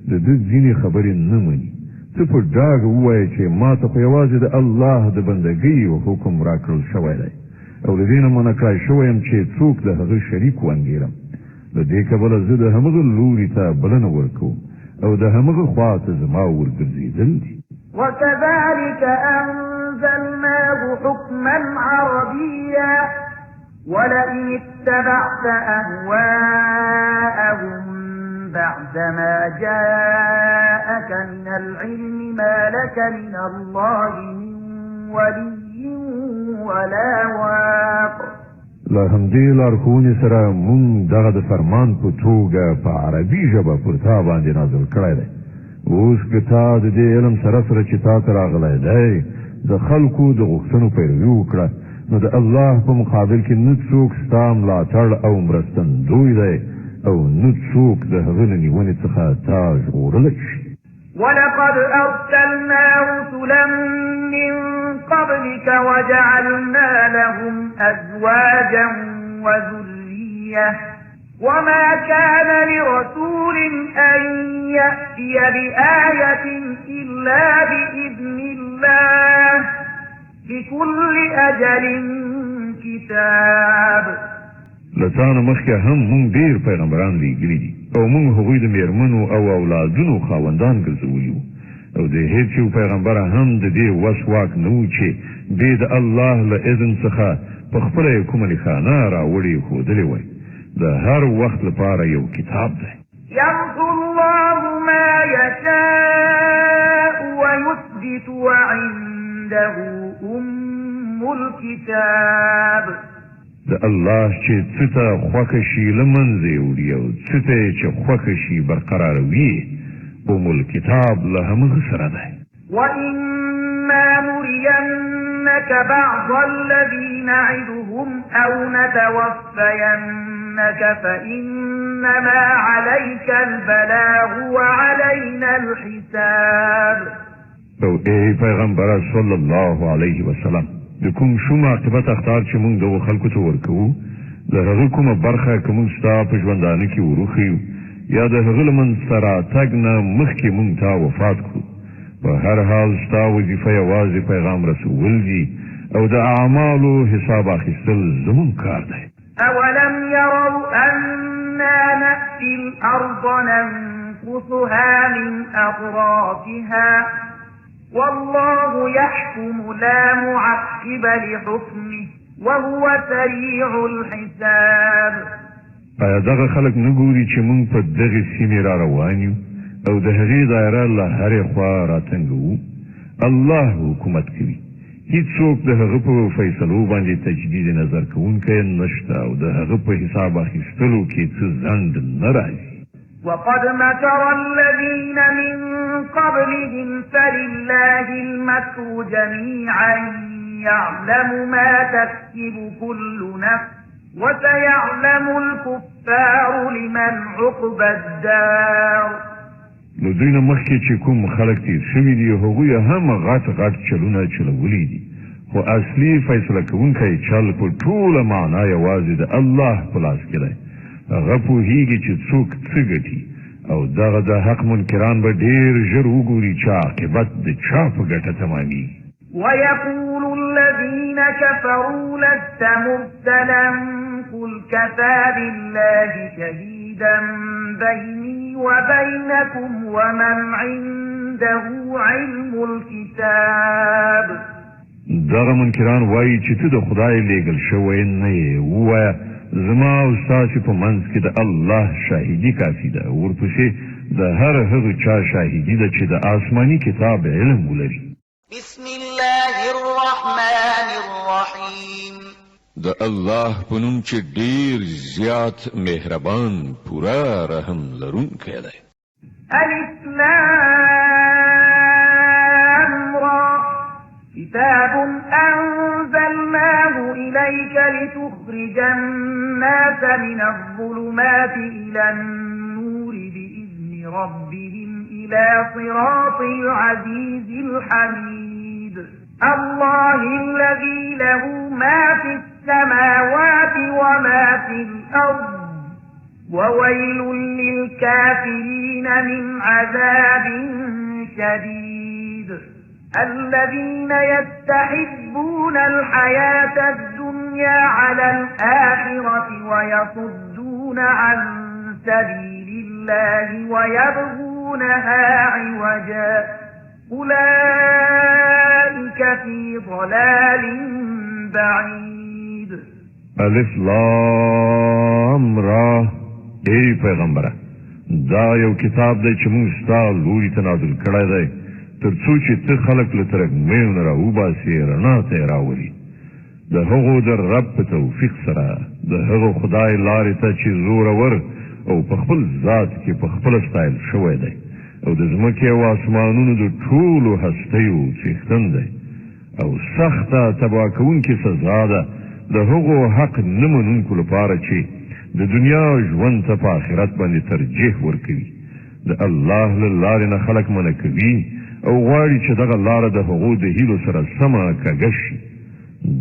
د ده ځینې خبرې نه مني. ته په ډاګه ووایه چې ما ته خو یوازې د الله د بندګۍ او حکم راکړل شوی دی او له دې نه منع کړی شوی یم چې څوک د هغه شریک وانګېرم. له دې کبله زه د همغه لوري ته بلنه ورکوم او د همغه خوا ته زما ورګرځېدل دي. وكذلك أنزلناه حكما عربيا ولئن اتبعت أهواءهم بعدما جاءك من العلم ما لك من الله من ولي ولا واق. له همدې لارښوونې سره مونږ دغه د فرمان په توګه په عربي ژبه پر تا باندې نازل کړی دی. اوس که تا د دې علم سره چې تا ته راغلی دی د خلکو د غوښتنو پیروي وکړه نو د الله په مقابل کې نه څوک ستا ملاتړ او مرستندوی دی او نه څوک د هغه له نیونې څخه تا ژغورلی شي. ولقد أرسلنا رسلا من قبلك وجعلنا لهم أزواجا وذرية وما كان لرسول أن يأتي بآية إلا بإذن الله لكل أجل كتاب. لتانه مخکې هم مونږ ډېر پیغمبران لیږلي دي او مونږ هغوی د میرمنو او اولادونو خاوندان ګرځولي وو او د هیڅ یو پیغمبره هم د دې وس واک نه و چې دې د الله له اذن څخه په خپله یې کومه نښانه راوړې ښودلې وای. د هر وخت لپاره یو کتاب دی. يمحو الله ما يشاء ويثبت وعنده أم الكتاب. د الله چې څه ته خوښه شي له منځه یې وړي او څه ته یې چې خوښه شي برقراروي ام الكتاب له همغه سره دی. وإما نرينك بعض الذي نعدهم أو نتوفينك فإنما عليك البلاغ وعلينا الحساب. او ای پیغمبر صلی الله علیه وسلم د کوم شوم عاقبت اختار چې موږ د خلکو ته ورکوو د هغه کومه برخه که موږ ستا په ژوندانه کې وروښیو یا د هغه له منځ ته راتګ نه مخکې موږ تا وفات کړو. په هر حال ستا وظیفه یوازې پیغام رسول دي او د اعمالو حساب اخیستل زموږ کار دی. أولم يروا أنا نأتي الأرض ننقصها من أطرافها والله يحكم لا معقب لحكمه وهو سريع الحساب. ایا دغه خلک نه ګوري چې موږ په دغه سیمې را روان یو او د هغې دایره له هرې خوا راتنګوو؟ الله حکومت کوي، هیڅوک د هغه په فیصلو باندې تجدید نظر کوونکی نشته او د هغه په حساب اخیستلو کې څه ځنډ نه راځي. وقد مكر الذين من قبلهم فلله المكر جميعا يعلم ما تكسب كل نفس وسيعلم الكفار لمن عقبى الدار. نو دوی نه مخکې چې کوم خلک تیر شوي دي هغوی هم غټ چلونه چلولی دي خو اصلي فیصله کوونکی چل په ټوله معنا یوازې د الله په لاس کې دی. هغه پوهیږي چې څوک څه ګټي او دغه د حق منکران به ډېر ژر وګوري چې عاقبت د چا په ګټه تمامېږي. ويقول الذين كفروا لست مرسلا قل كفى بالله شهيدا بيني وبينكم ومن عنده علم الكتاب. دغه منکران وایي چې ته د خدای لیږل شوی نه یې. ووایه زما او ستاسې په منځ کې د الله شاهدي کافي ده. ورپسې د هر هغه چا شاهدي ده چې د آسماني کتاب علم ولري. بسم الله الرحمن الرحیم. د الله په نوم چې ډیر زیات مهربان پورا رحم لرونکی دی. الف لام را كتاب أنزلناه إليك لتخرج الناس من الظلمات إلى النور بإذن ربهم إلى صراط العزيز الحميد. الله الذي له ما في السماوات وما في الأرض وويل للكافرين من عذاب شديد. الذين يستحبون الحياة الدنيا على الآخرة ويصدون عن سبيل الله ويبغونها عوجا أولئك في ضلال بعيد. الف لام را. ای پیغمبره دا یو کتاب دی چې موږ ستا لوري ته نازل کړی دی تر څو چې ته خلک له ترږمیو نه راوباسې رڼا ته یې راولي د هغو د رب په توفیق سره د هغو خدای لارې ته چې زورور او په خپل ذات کې په خپله ستایل شوی دی او د ځمکې او آسمانونو د ټولو هستیو څښتن دی او سخته تباه کوونکې سزا ده د هغو حق نه منونکو لپاره چې د دنیا ژوند ته په آخرت باندې ترجیح ورکوي. د الله له لارې نه خلک منع کوي او غواړي چې دغه لاره د هغو د هیلو سره سمه کږه شي.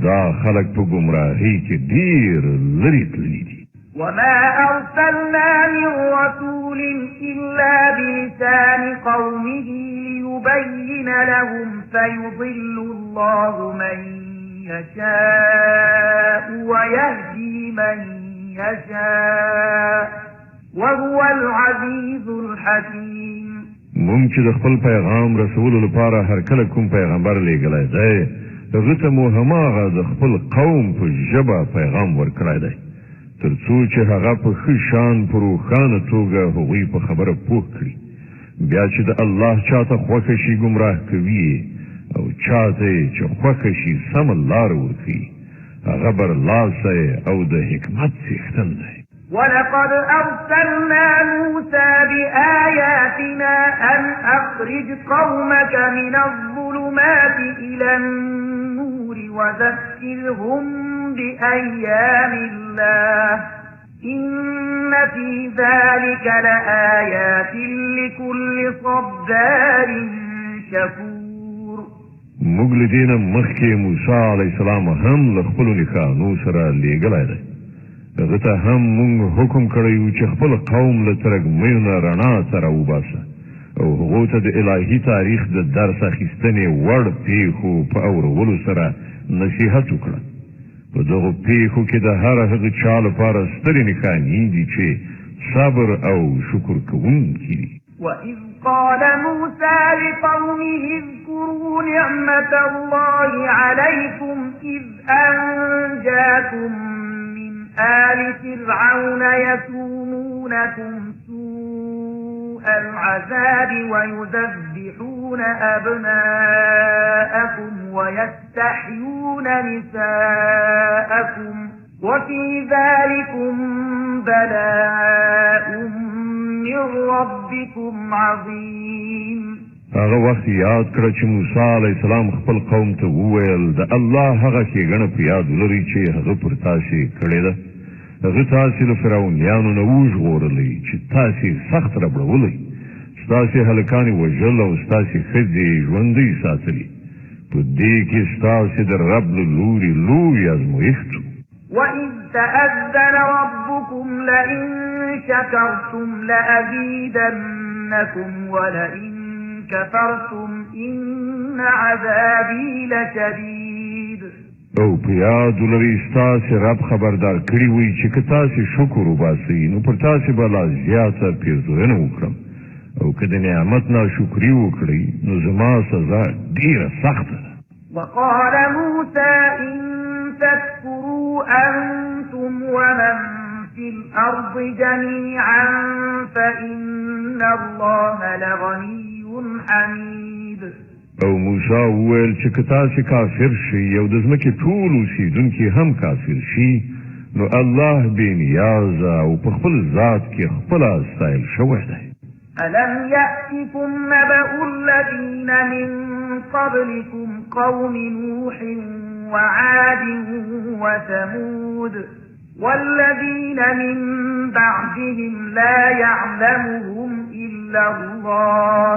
دا خلک په ګمراهۍ کې ډېر لرې تللي دي. وما أرسلنا من رسول إلا بلسان قومه ليبين لهم فيضل الله من يشاء ويهدي من يشاء وهو العزيز الحكيم. مونږ چې د خپل پیغام رسولو لپاره هر کله کوم پیغمبر لیږلی دی هغه ته مو هماغه د خپل قوم په ژبه پیغام ورکړی دی تر څو چې هغه په ښه شان په روښانه توګه هغوی په خبره پوه کړي. بیا چې د الله چاته خوښه شي ګمراه کوي او چاته چې خوښه شي سمه لاره ورښيي. هغه برلاسی او د حکمت څښتن دی. ولقد أرسلنا موسى بآياتنا أن أخرج قومك من الظلمات إلى النور وذكرهم بأيام الله إن في ذلك لآيات لكل صبار شكور. موږ له دې نه مخکې موسی علیه السلام هم له خپلو نښانو سره لیږلی دی. هغه ته هم موږ حکم کړی و چې خپل قوم له ترږمیو نه رڼا سره وباسه او هغو ته د الهي تاریخ د درس اخیستنې وړ پیښو په اورولو سره نصیحت وکړه. په دغو پیښو کې د هر هغه چا لپاره سترې نښانې دي چې صبر او شکر کوونکي دي. وإذ قال موسى لقومه اذكروا نعمة الله عليكم إذ أنجاكم من آل فرعون يسومونكم سوء العذاب ويذبحون أبناءكم ويستحيون نساءكم وفي ذلكم بلاء من ربكم عظيم. هغه وخت یاد کړه چې موسی علیه السلام خپل قوم ته وویل د الله هغه ښېګڼه په یاد ولرئ چې هغه پر تاسې کړې ده. هغه تاسې له فرعونیانو نه وژغورلی چې تاسې سخت ربړولی ستاسې هلکانې وژل او ستاسې ښځې ژوندۍ ساتلي په دې کې ستاسې د رب له لورې لوی ازمویښت وَإِذْ تَأَذَّنَ رَبُّكُمْ لَئِن شَكَرْتُمْ لَأَزِيدَنَّكُمْ وَلَئِن كَفَرْتُمْ إِنَّ عَذَابِي لَشَدِيدٌ او په یاد ولرئ ستاسې رب خبردار کړي وي چې که تاسې شکر وباسئ نو پر تاسې به لا زیاته پیرزوینه وکړم او که د نعمت ناشکري وکړئ نو زما سزا ډېره سخته ده. وقال موسى إن تكفروا أنتم ومن في الأرض جميعا فإن الله لغني حميد. او موسی وویل چې که تاسې کافر شئ او د ځمکې ټول اوسېدونکي هم کافر شي نو الله بې نیازه او په خپل ذات کې خپله ستایل شوی دی. ألم يأتكم نبأ الذين من قبلكم قوم نوح وعاد وثمود والذين من بعدهم لا يعلمهم إلا الله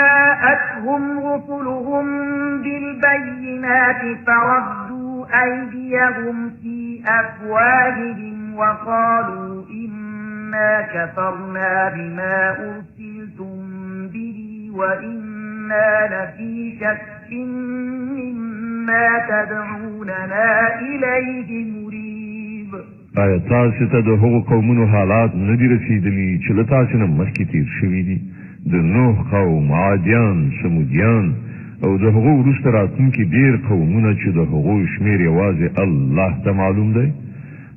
جاءتهم رسلهم بالبينات فردوا أيديهم في أفواههم وقالوا إنا كفرنا بما أرسلتم به وإنا لفي شك مما تدعوننا إليه مريب. آیا تاسې ته د هغو قومونو حالات نه دي رسېدلي چې له تاسې نه مخکې تېر شوي دي؟ د نوح قوم، عادیان، سمودیان او د هغو وروسته راتلونکي ډېر قومونه چې د هغو شمېر یوازې الله ته معلوم دی.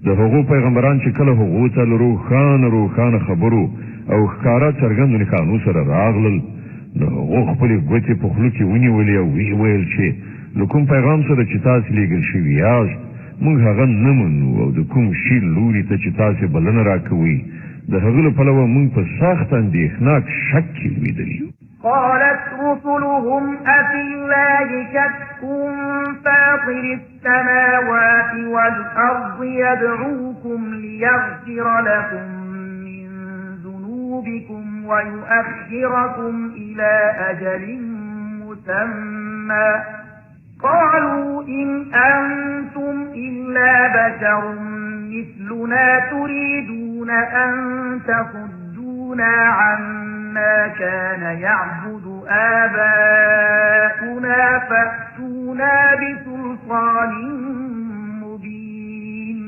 د هغو پیغمبران چې کله هغو ته له روښانه خبرو او ښکاره څرګندو نښانو سره راغلل د هغو خپلې ګوتې په خولو کې ونیولې او ویې ویل چې له کوم پیغام سره چې تاسې لېږل شوي یاست موږ هغه نه منو او د کوم شي لوري ته چې تاسې بلنه راکوئ د هغه له پلوه موږ په سخت اندېښناک شک کې لوېدلي یو. قالت رسلهم أفي الله شك فاطر السماوات والأرض يدعوكم ليغفر لكم من ذنوبكم ويؤخركم إلى أجل مسمى قالوا إن أنتم إلا بشر مثلنا تريدون أن تصدونا عما كان يعبد آباؤنا فأتونا بسلطان مبين.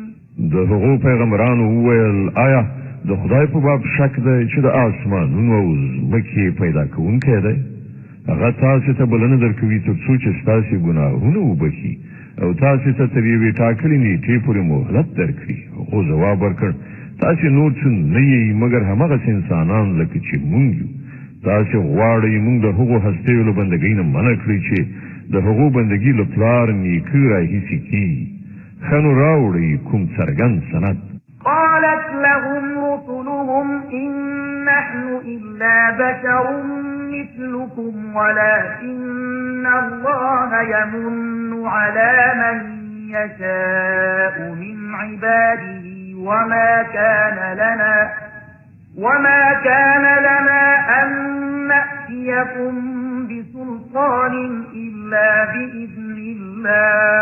د هغو پیغمبرانو وویل آیا د خدای په باب شک دی چې د آسمانونو او ځمکې پیدا کوونکی دی؟ هغه تاسې ته بلنه درکوي تر څو چې ستاسې ګناهونه وبخي او تاسې ته تر یوې ټاکلې نیټې پورې مهلت درکړي. هغو ځواب ورکړ تاسې نور څه نه یئ مګر همغسې انسانان لکه چې مونږ یو. تاسې غواړئ مونږ د هغو هستیو له بندګۍ نه منع کړئ چې د هغو بندګي له پلار نیکه راهیسې کېږي. ښه نو راوړئ کوم څرګند سند. قالت لهم رسلهم إن نحن إلا بشر مثلكم ولكن الله يمن على من يشاء من عباده وما كان لنا أن نأتيكم بسلطان إلا بإذن الله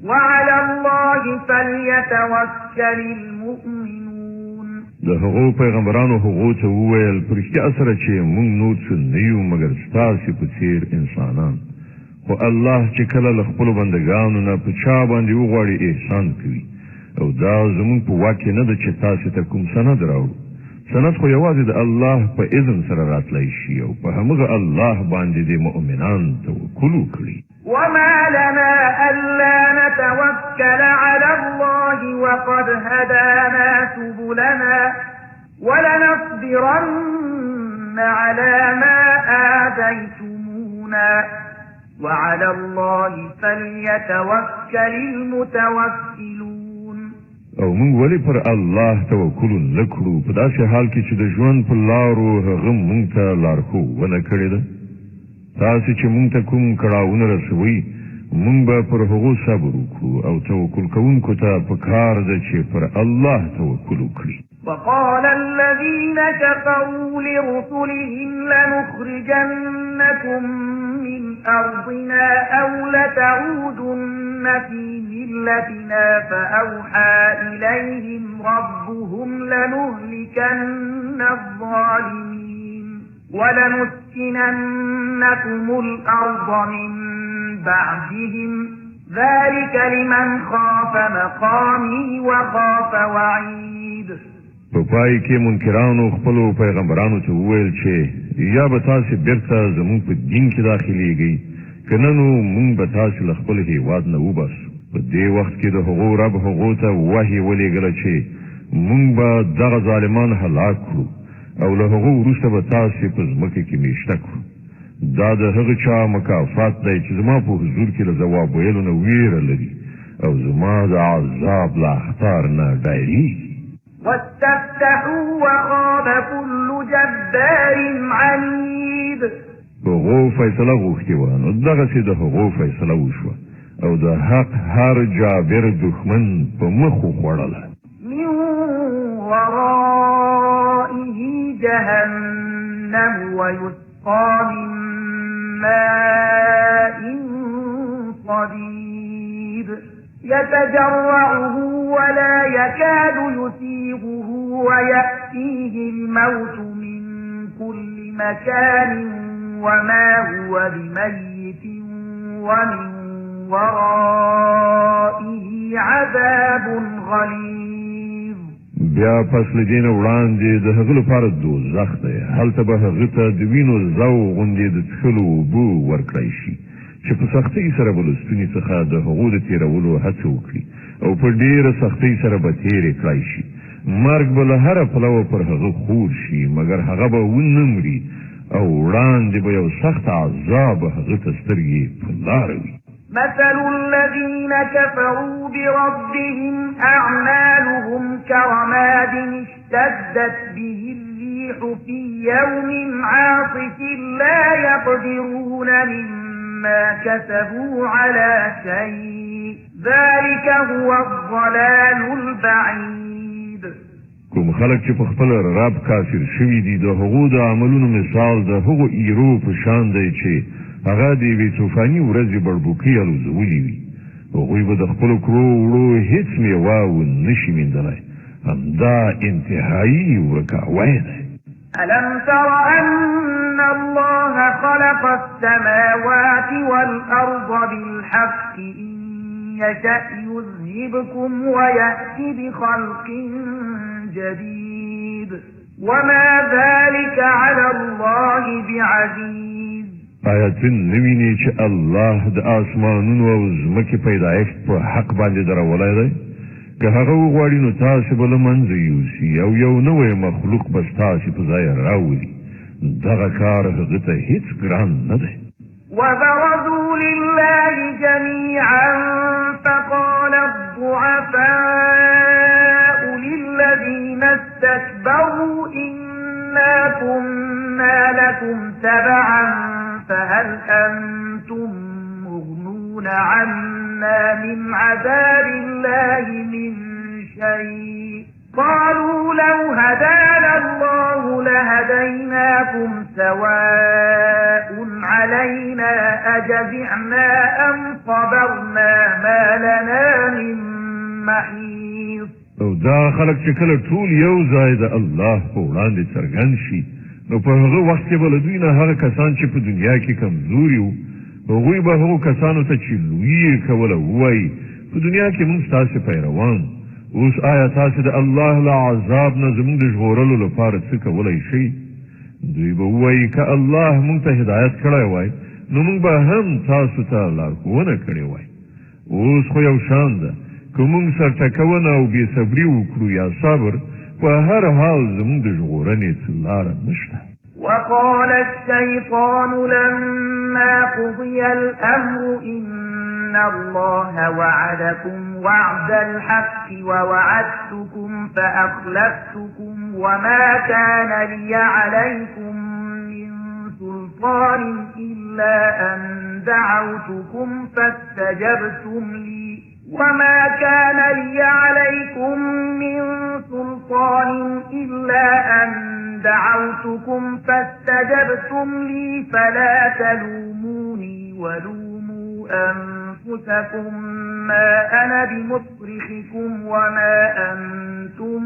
وعلى الله فليتوكل المؤمنون. د هغو پیغمبرانو هغو ته وویل په رښتیا سره چې موږ نور څه نه یو مګر ستاسې په څېر انسانان خو الله چې کله له خپلو بندګانو نه په چا باندې وغواړي احسان کوي او دا زموږ په واک کې نه ده چې تاسې ته کوم سند راوړو. سند خو یوازې د الله په اذن سره راتلی شي او په همغه الله باندې د مؤمنان توکل وکړي. وما لنا ألا نتوكل على الله وقد هدانا سبلنا ولنصبرن على ما آتيتمونا وعلى الله فليتوكل المتوكلون. او موږ ولې پر الله توکل نه کړو په داسې حال کې چې د ژوند په لارو هغه موږ ته لارښوونه کړې ده؟ تاسې چې موږ ته کوم کړاوونه رسوئ موږ به پر هغو صبر وکړو او توکل کوونکو ته پکار ده چې پر الله توکل وکړي. وقال الذين كفروا لرسلهم لنخرجنكم أرضنا أو لتعودن في ملتنا فأوحى إليهم ربهم لنهلكن الظالمين ولنسكننكم الأرض من بعدهم ذلك لمن خاف مقامي وخاف وعيد. په پای کې منکرانو خپلو پیغمبرانو ته وویل چې یا به تاسې بیرته زموږ په دین کې داخلیږئ که نه نو موږ به تاسې له خپل هېواد نه وباسو. په دې وخت کې د هغو رب هغو ته وحي ولېږله چې موږ به دغه ظالمان هلاک کړو او له هغو وروسته به تاسې په ځمکه کې میشته کړو. دا د هغه چا مکافات دی چې زما په حضور کې له ځواب ویلو نه ویره لري او زما د عذاب له اخطار نه ډارېږي. واستفتحوا وخاب كل جبار عنيد. هغو فیصله غوښتې وه نو دغسې د هغو فیصله وشوه او د حق هر جابر دښمن په مخ وخوړله. من ورائه جهنم ويسقى من ماء صديد يتجرعه ولا يكاد يسيغه ويأتيه الموت من كل مكان وما هو بميت ومن ورائه عذاب غليظ. بیا پس له دې نه وړاندې د هغه لپاره دوزخ دی، هلته به هغه ته د وینو زو غوندې د څښلو اوبه ورکړی شي چې په سختۍ سره به له ستوني څخه د هغو د تېرولو هڅه وکړي او په ډېره سختۍ سره به تېرې کړی شي. مرګ به له هره پلوه پر هغه خور شي مګر هغه به ونه مري او وړاندې به یو سخت عذاب هغه ته سترګې په لاره وي. مثل الذين كفروا بربهم أعمالهم كرماد اشتدت به الريح في يوم عاصف لا يقدرون مما كسبوا على شيء ذلك هو الضلال البعيد. کوم خلک چې په خپل رب کافر شوي دي د هغو د عملونو مثال د هغو ایرو په شان دی چې هغه د یوې طوفاني ورځې بړبوکۍ الوزولي وي. هغوی به د خپلو کړو وړو هېڅ میوه ونه شي میندلی. همدا انتهایي ورکاوی دی. ألم تر أن الله خلق السماوات والأرض بالحق إن يشأ يذهبكم ويأتي بخلق جديد وما ذلك على الله بعزيز. آیاتن نویني چې الله د آسمانونو او ځمکې پیدایښت په حق باندې درولی دی. که هغه وغواړي نو تاسې به له منځه یوسي او یو نوی مخلوق به ستاسې په ځای راولي. دغه کار هغه ته هېڅ ګران نه دی. وبرزوا لله جميعا فقال الضعفاء للذين استكبروا إنا كنا لكم تبعا فهل أنتم مغنون عنا من عذاب الله من شيء قالوا لو هدانا الله لهديناكم سواء علينا أجزعنا أم صبرنا ما لنا من محيص. او دا خلک چې کله ټول یو ځای د الله په وړاندې څرګند شي نو په هغه وخت کې به له دوی نه هغه کسان چې په دنیا کې کمزوري وو هغوی به هغو کسانو ته چې لوی یې کوله ووایي په دنیا کې موږ ستاسې پیروان اوس آیا تاسې د الله له عذاب نه زموږ د ژغورلو لپاره څه کولی شئ؟ دوی به ووایي که الله موږ ته هدایت کړی وای نو موږ به هم تاسو ته لارښوونه کړې وای. اوس خو یو شان ده که موږ سرټکونه او بېصبري وکړو یا صبر په هر حال زموږ د ژغورنې څه لاره نشته. وقال الشيطان لما قضي الأمر إن الله وعدكم وعد الحق ووعدتكم فأخلفتكم وما كان لي عليكم من سلطان إلا أن دعوتكم فاستجبتم لي وما كان لي عليكم من سلطان إلا أن دعوتكم فاستجبتم لي فلا تلوموني ولوموا أنفسكم ما أنا بمصرخكم وما أنتم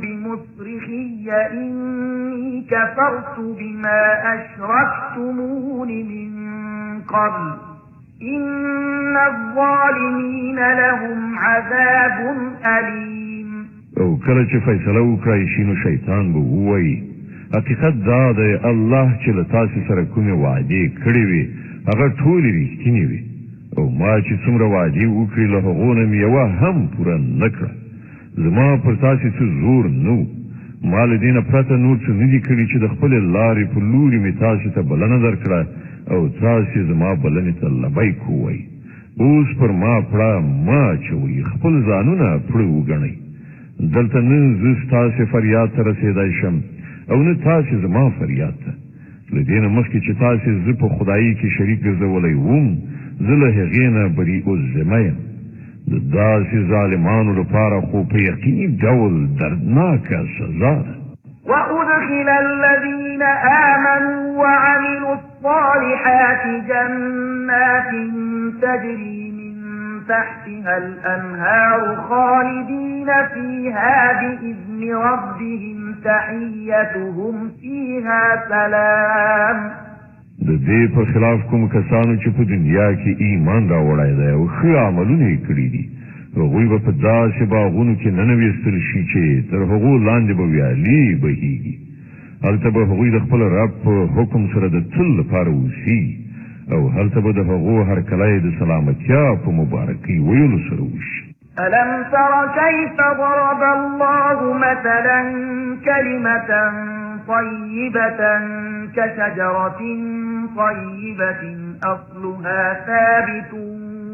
بمصرخي إني كفرت بما أشركتمون من قبل إن الظالمين لهم عذاب أليم. او کله چې فیصله وکړای شي نو شیطان به ووایي حقیقت دا دی الله چې له تاسو سره کومې وعدې کړې وي هغه ټولې رښتینې وي او ما چې څومره وعدې وکړې له هغو نه مې یوه هم پوره نه کړه زما پر تاسې څه زور نه و ما له دې نه پرته نور څه نه دي کړي چې د خپلې لارې په لوري مې تاسو ته بلنه درکړه او تاسې زما بلنې ته لبیک ووایي اوس پر ما پړه مه اچوئ خپل ځانونه پړه وګڼئ دلته نه زه ستاسې فریاد ته رسېدی شم او نه تاسې زما فریاد ته له دې نه مخکې چې تاسې زه په خدایي کې شریک ګرځولی وم زه له هغې نه بریء الذمه یم د داسې ظالمانو لپاره خو په یقیني ډول دردناکه سزا ده وأدخل الذين آمنوا وعملوا الصالحات جنات تجري من تحتها الأنهار خالدين فيها بإذن ربهم تحيتهم فيها سلام. د دې په خلاف کوم کسانو چې په دنیا کې ایمان راوړی دی او ښه عملونه یې کړي دي هغوی به په داسې باغونو کې ننویستل شي چې تر هغو لاندې به ویالې بهیږي هلته به هغوی د خپل رب په حکم سره د تل لپاره اوسي او هلته به د هغو هرکلی د سلامتیا په مبارکۍ ویلو سره وشي. ألم تر كيف ضرب الله مثلا كلمة طيبة كشجرة طيبة أصلها ثابت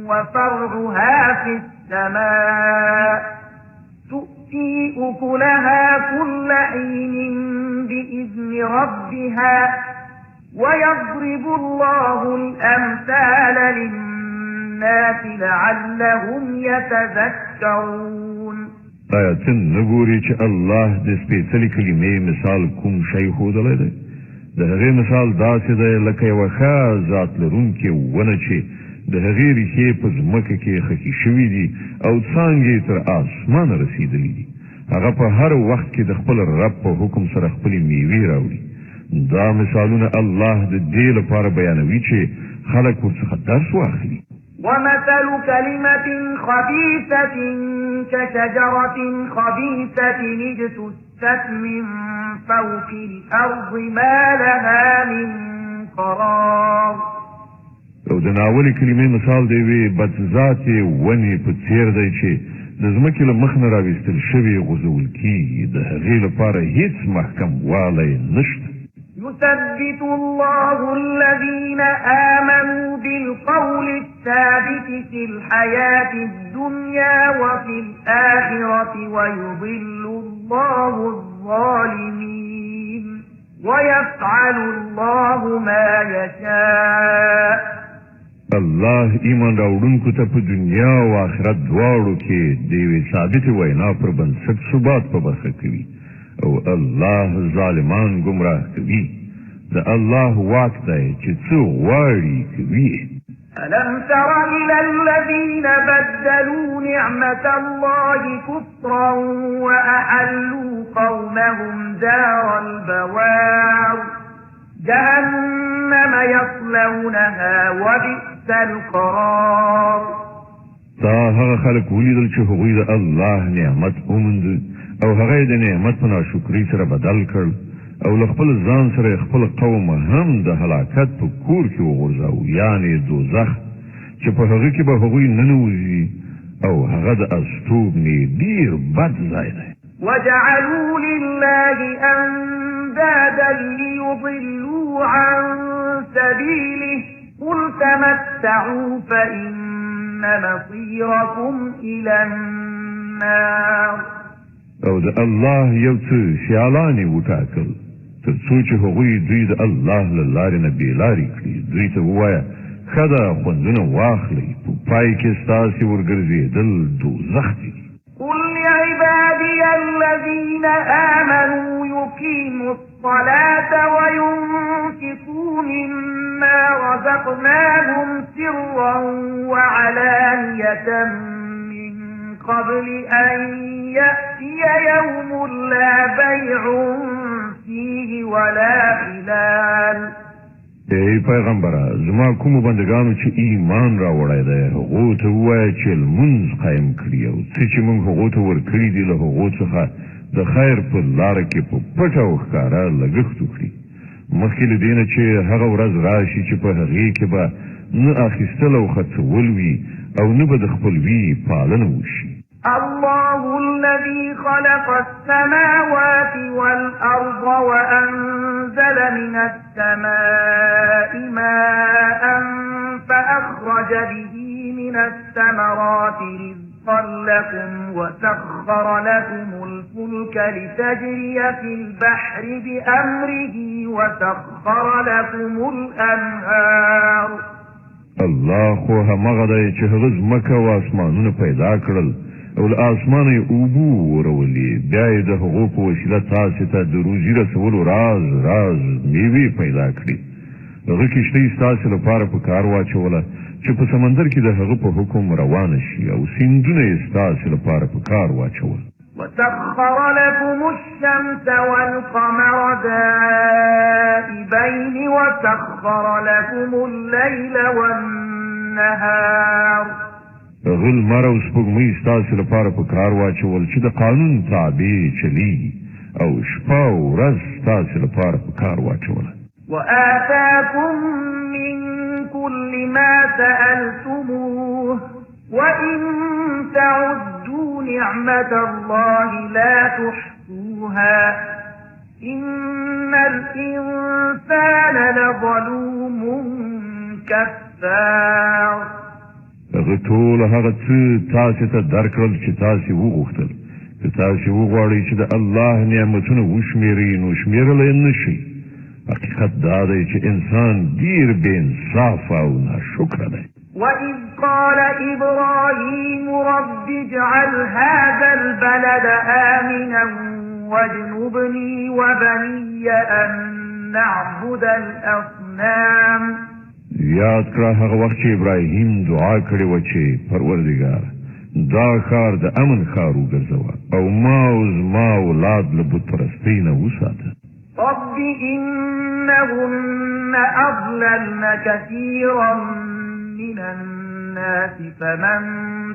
وفرعها في السماء تؤتي أكلها كل حين بإذن ربها ويضرب الله الأمثال للناس لعلهم يتذكرون. آیا نګوري چې الله د سپېڅلې کلمې مثال کوم شی ښودلی دی د هغې مثال داسې دی لکه یوه ښه ذات لرونکې ونه چې د هغې ریښې په ځمکه کې خښې شوي دي او څانګې تر اسمانه رسېدلي دي هغه په هر وخت کې د خپل رب په حکم سره خپلې میوې راوړي دا مثالونه الله د دې لپاره بیانوي چې خلک ورڅخه درس واخلي. ومثل كلمة خبيثة كشجرة خبيثة اجتثت من فوق الأرض ما لها من قرار. او د ناولې کلمې مثال دی وی بدذاتې ونې په څېر دی چې د ځمکې له مخ نه راویستل شوې غورځول کېږي د هغې لپاره هیڅ محکم والی نشته. يثبت الله الذين آمنوا بالقول الثابت في الحياة الدنيا وفي الآخرة ويضل الله الظالمين ويفعل الله ما يشاء. الله ایمان راوړونکو ته په دنیا او آخرت دواړو کې د یوې ثابتې وینا پر بنسټ ثبات په برخه کوي او الله ظالمان گمراه کوي د الله واک دی چې څه غواړي کوي. ألم تر إلى الذين بدلوا نعمة الله كفرا وأحلوا قومهم دار البوار جهنم يصلونها وبئس القرار. تا هغه خلک ولیدل چې هغوی د الله نعمت وموند او هغه د نعمت په ناشکرۍ سره بدل کړ او له خپل ځان سره خپل قوم هم د هلاکت په کور کې وغورځاو یعنې دوزخ چې په هغه کې به هغوی ننوځي او هغه د استوګنې ډېر بد ځای دی. وجعلوا لله أندادا ليضلوا عن سبيله قل تمتعوا فإن مصيركم إلى النار. او د الله یو څه سیالانې وټاکل تر څو چې هغوی دوی د الله له لارې نه بېلارې کړي دوی ته ووایه ښه ده خوندونه واخلئ په پای کې ستاسې ورګرځېدل دوزخ دی. قل لعبادي الذين آمنوا يقيموا الصلاة وينفقوا مما مما رزقناهم سرا وعلانية من قبل أن يأتي يوم لا بيع فيه ولا خلال. ای پیغمبره زما کوم بندگانو چې ایمان راوړی دی هغو ته ووایه چې لمونځ قایم کړي او څه چې موږ هغو ته ورکړي دي له هغو څخه د خیر په لاره کې په پټه او ښکاره لګښت وکړي مخکې له دې نه چې هغه ورځ راشي چې په هغې کې به نه اخیستل او خرڅول وي او نه به د خپلوي پالنه وشي. الله الذي خلق السماوات والأرض وأنزل من السماء ماء فأخرج به من الثمرات رزقا لكم وسخر لكم الفلك لتجري في البحر بأمره وسخر لكم الأنهار. الله خو همغه دی چې هغه ځمکه او اسمانونه پیدا کړل او له اسمانه یې اوبه ورولې بیا یې د هغو په وسیله تاسې ته د روزي رسولو راز میوې پیدا کړي هغه کښتۍ ستاسې لپاره په کار واچوله چې په سمندر کې د هغه په حکم روانه شي او سیندونه یې ستاسې لپاره په کار واچول. وسخر لكم الشمس والقمر دائبين وسخر لكم الليل والنهار. هغه لمر او سپوږمۍ ستاسې لپاره په کار واچول چې د قانون تابع چلیږي او شپه او ورځ ستاسې لپاره په کار واچوله. وآتاكم من كل ما سألتموه وإن تعدوا نعمة الله لا تحصوها إن الإنسان لظلوم كفار. هغه ټول هغه څه تاسې ته درکړل چې تاسې وغوښتل که تاسې وغواړئ چې د الله نعمتونه وشمېرئ نو شمېرلی نه شئ. حقیقت دا دی چې انسان ډېر بې انصافه او ناشکره دی. وإذ قال إبراهيم رب اجعل هذا البلد آمنا واجنبني وبني أن نعبد الأصنام. یاد کړه هغه وخت چې ابراهیم دعا کړې وه چې پروردګار دا ښار د امن ښار وګرځوه او ما او زما اولاد له بتپرستۍ نه وساته. رب إنهن أضللن كثيرا من الناس فمن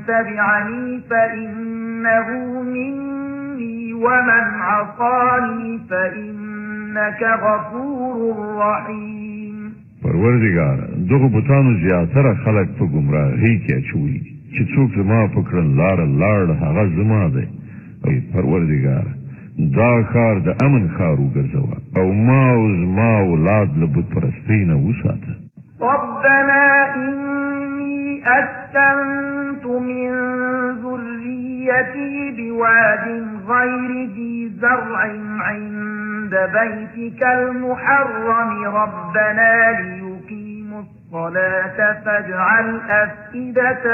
تبعني فإنه مني ومن عصاني فإنك غفور رحيم. پروردګار دغه بوتانو زیاتره خلک په ګمراهۍ کې اچولي چې څوک زما په کړنلاره لاړ هغه زما دی. پروردګار دا ښار د امن ښار وګرځوه او ما او زما اولاد له بتپرستۍ نه وساته. ربنا إني أسكنت من ذريتي بواد غير ذي زرع عند بيتك المحرم ربنا ليقيموا الصلاة فاجعل أفئدة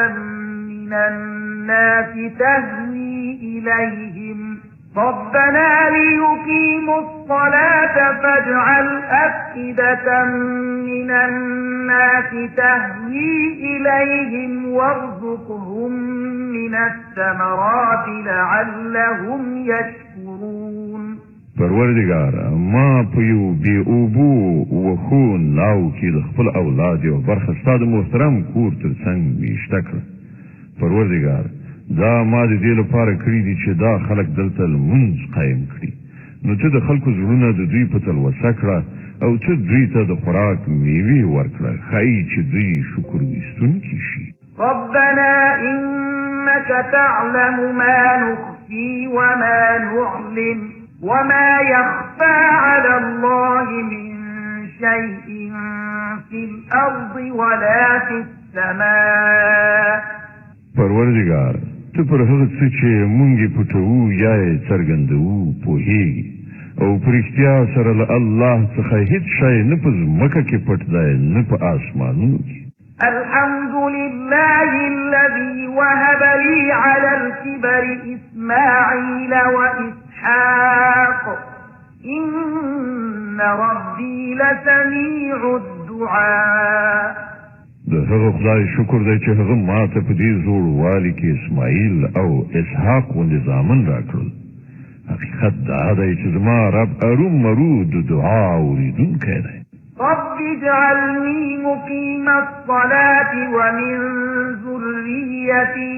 من الناس تهوي إليهم ربنا ليقيموا الصلاة فاجعل أفئدة من الناس تهوي إليهم وارزقهم من الثمرات لعلهم يشكرون. پروردګار ما په یو بې اوبو وښو ناو کې د خپل اولاد یوه برخه ستا د محترم کور تر څنګ میشته کړه. پروردګار دا ما د دې لپاره کړي دي چې دا خلک دلته لمونځ قایم کړي نو ته د خلکو زړونه د دوی په تلوسه کړه او ته دوی ته د خوراک میوې ورکړه ښایي چې دوی شکر ویستونکي شي. ربنا إنك تعلم ما نخفي وما نعلن وما يخفى على الله من شيء في الأرض ولا في السماء. پروردګار ته پر هغه څه چې مونږ یې پټوو یا یې څرګندوو پوهېږي او په رښتیا سره له الله څخه هېڅ شی نه په ځمکه کې پټ دی نه په آسمانونو کې. الحمد لله الذي وهب لي على الكبر إسماعيل وإسحاق إن ربي لسميع الدعاء. الدعاء د هغه خدای شکر دی چې هغه ماته په دې زوړوالي کې اسماعیل او اسحاق غوندې زامن راکړل. حقیقت دا دی چې زما رب ارومرو د دعا اورېدونکی دی. رب اجعلني مقيم الصلاة ومن ذريتي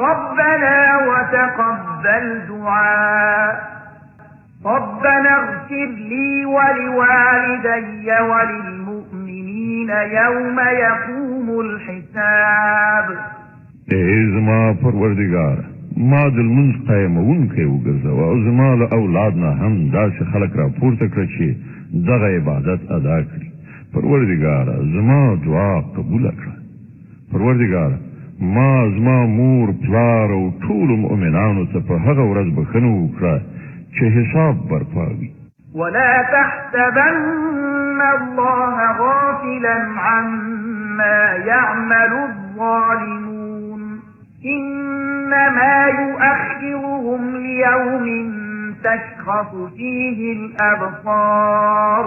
ربنا وتقبل دعاء ربنا اغفر لي ولوالدي وللمؤمنين يوم يقوم الحساب. زما پروردگار ما د لمونځ قایمونکی وګرځوه او زما له اولاد نه هم داسې خلک راپورته کړه چې دغه عبادت ادا کړي. پروردگاره زما دعا قبوله کړه. پروردگاره ما زما مور پلار او ټولو مؤمنانو ته په هغه ورځ بښنه وکړه چې حساب برپا وي. ولا تحسبن الله غافلا عما يعمل الظالمون إنما يؤخرهم ليوم تشخص فيه الأبصار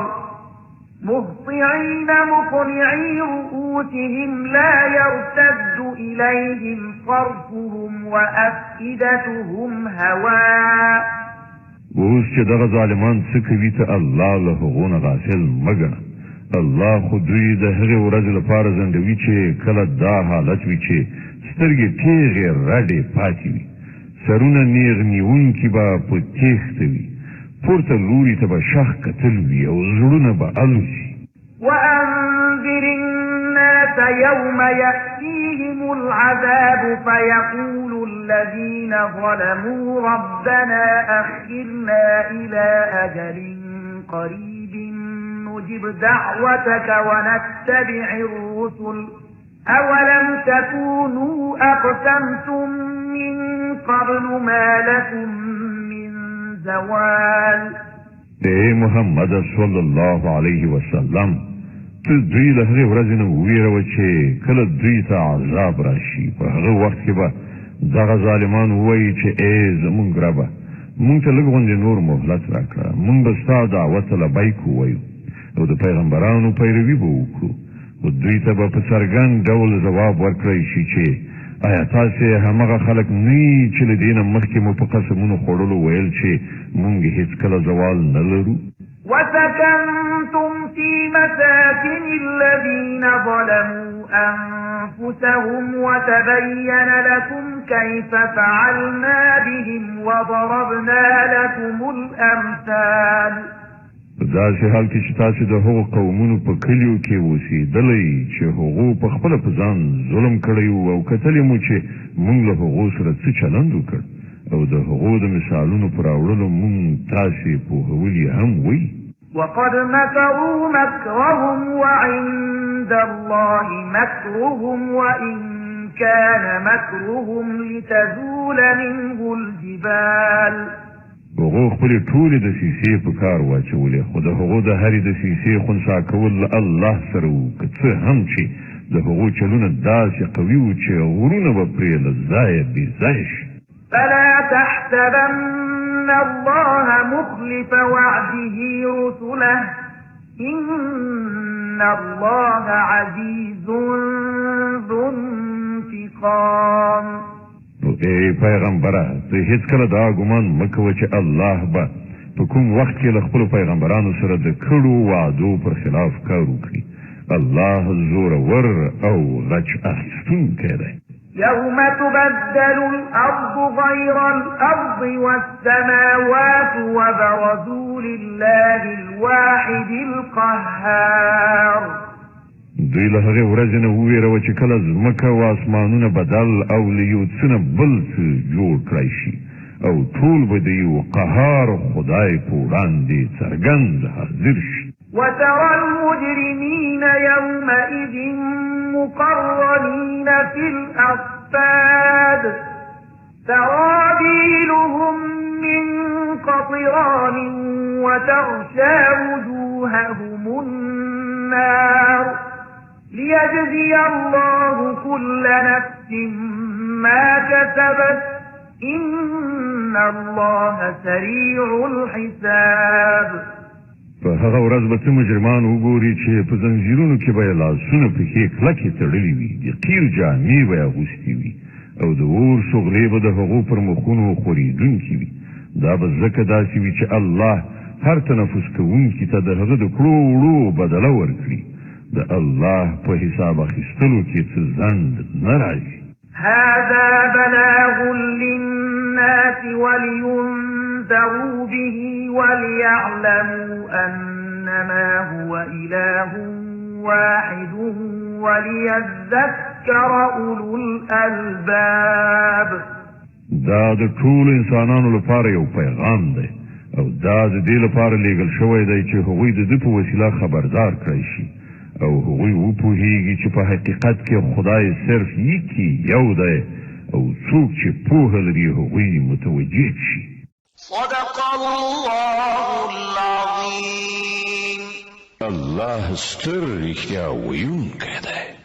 مهطعين مقنعي رؤوسهم لا يرتد إليهم صرفهم وأفئدتهم هواء. اوس چې دغه ظالمان څه کوي ته الله له هغو نه غافل مه ګڼه. الله خو دوی د هغې ورځې لپاره ځنډوي چې کله دا حالت وي چې سترګې تیغې رډې پاتې وي، سرونه نیغ نیونکي به په تیښته وي، پورته لوري ته به شخ کتل وي او زړونه به الوزي. وأنذر الناس يوم يأتيهم العذاب فيقول الذين ظلموا ربنا أخرنا إلى أجل قريب نجب دعوتك ونتبع الرسل أولم تكونوا أقسمتم من قبل ما لكم من زوال. محمد صلی الله علیه وسلم ته دوی له هغې ورځې نه وویروه چې کله دوی ته عذاب راشي. په هغه وخت کې به دغه ظالمان ووایي چې ای زمونږ ربه مونږ ته لږ غوندې نور مهلت راکړه، مونږ به ستا دعوت ته لبیک ووایو او د پیغمبرانو پیروي به وکړو. خو دوی ته به په څرګند ډول ځواب ورکړی شي چې آیا تاسې همغه خلک نه یي چې له دې نه مخکې مو په قسمونو خوړلو ویل چې مونږ هېڅکله زوال نه لرو. وسكنتم في مساكن الذين ظلموا أنفسهم وتبين لكم كيف فعلنا بهم وضربنا لكم الأمثال. داسې حال کې چې تاسې د هغو قومونو په کلیو کې اوسېدلی چې هغو په خپله په ځان ظلم کړی و او کتلې مو چې مونږ له هغو سره څه چلند وکړ او د هغو د مثالونو په راوړلو مونږ تاسې پوهولي هم وی. وقد مكروا مكرهم وعند الله مكرهم وإن كان مكرهم لتزول منه الجبال. هغو خپلې ټولې دسیسې په کار واچولې خو د هغو د هرې دسیسې خنثی کول له الله سره وو، که څه هم چې د هغو چلونه داسې قوي وو چې غرونه به پرې له ځایه بې ځایه شي. فلا تحسبن الله مخلف وعده رسله إن الله عزيز ذو انتقام. ای پیغمبره ته هیڅکله دا ګمان مه کوه چې الله به په کوم وخت کې له خپلو پیغمبرانو سره د کړو وعدو پر خلاف کار وکړي. الله زورور او غچ اخیستونکی دی. يوم تبدل الأرض غير الأرض والسماوات وبرزوا لله الواحد القهار. دوی له هغې ورځې نه وویروه چې کله ځمکه او اسمانونه بدل او له یو څه نه بل څه جوړ کړی شي او ټول به د یو قهار خدای په وړاندې څرګند حاضر شي. وترى المجرمين يومئذ مقرنين في الأصفاد سرابيلهم من قطران وتغشى وجوههم النار ليجزي الله كل نفس ما كسبت إن الله سريع الحساب. په هغه ورځ به څه مجرمان وګوري چې په زنځیرونو کې به یې لاسونه پښې کلکې تړلي وي د قیر جامې به یې اغوستې وي او د اور شغلې به د هغو پر مخونو خورېدونکي وي دا به ځکه داسې وي چې الله هر تنفس کوونکي ته د هغه د کړو وړو بدله ورکړي د الله په حساب اخیستلو کې څه ځنډ نه راځي هذا بلاغ للناس ولينذروا به وليعلموا أنما هو إله واحد وليذكر أولو الألباب دا د ټول انسانانو لپاره یو پیغام دی او دا د دې لپاره لیږل شوی دی چې هغوی د ده په وسیله خبردار کړی شي او هغوی وپوهیږي چې په حقیقت کې خدای صرف یکی یو دی او څوک چې پوهه لري هغوی متوجه شي صدق الله العظیم الله ستر رښتیا ویونکی دی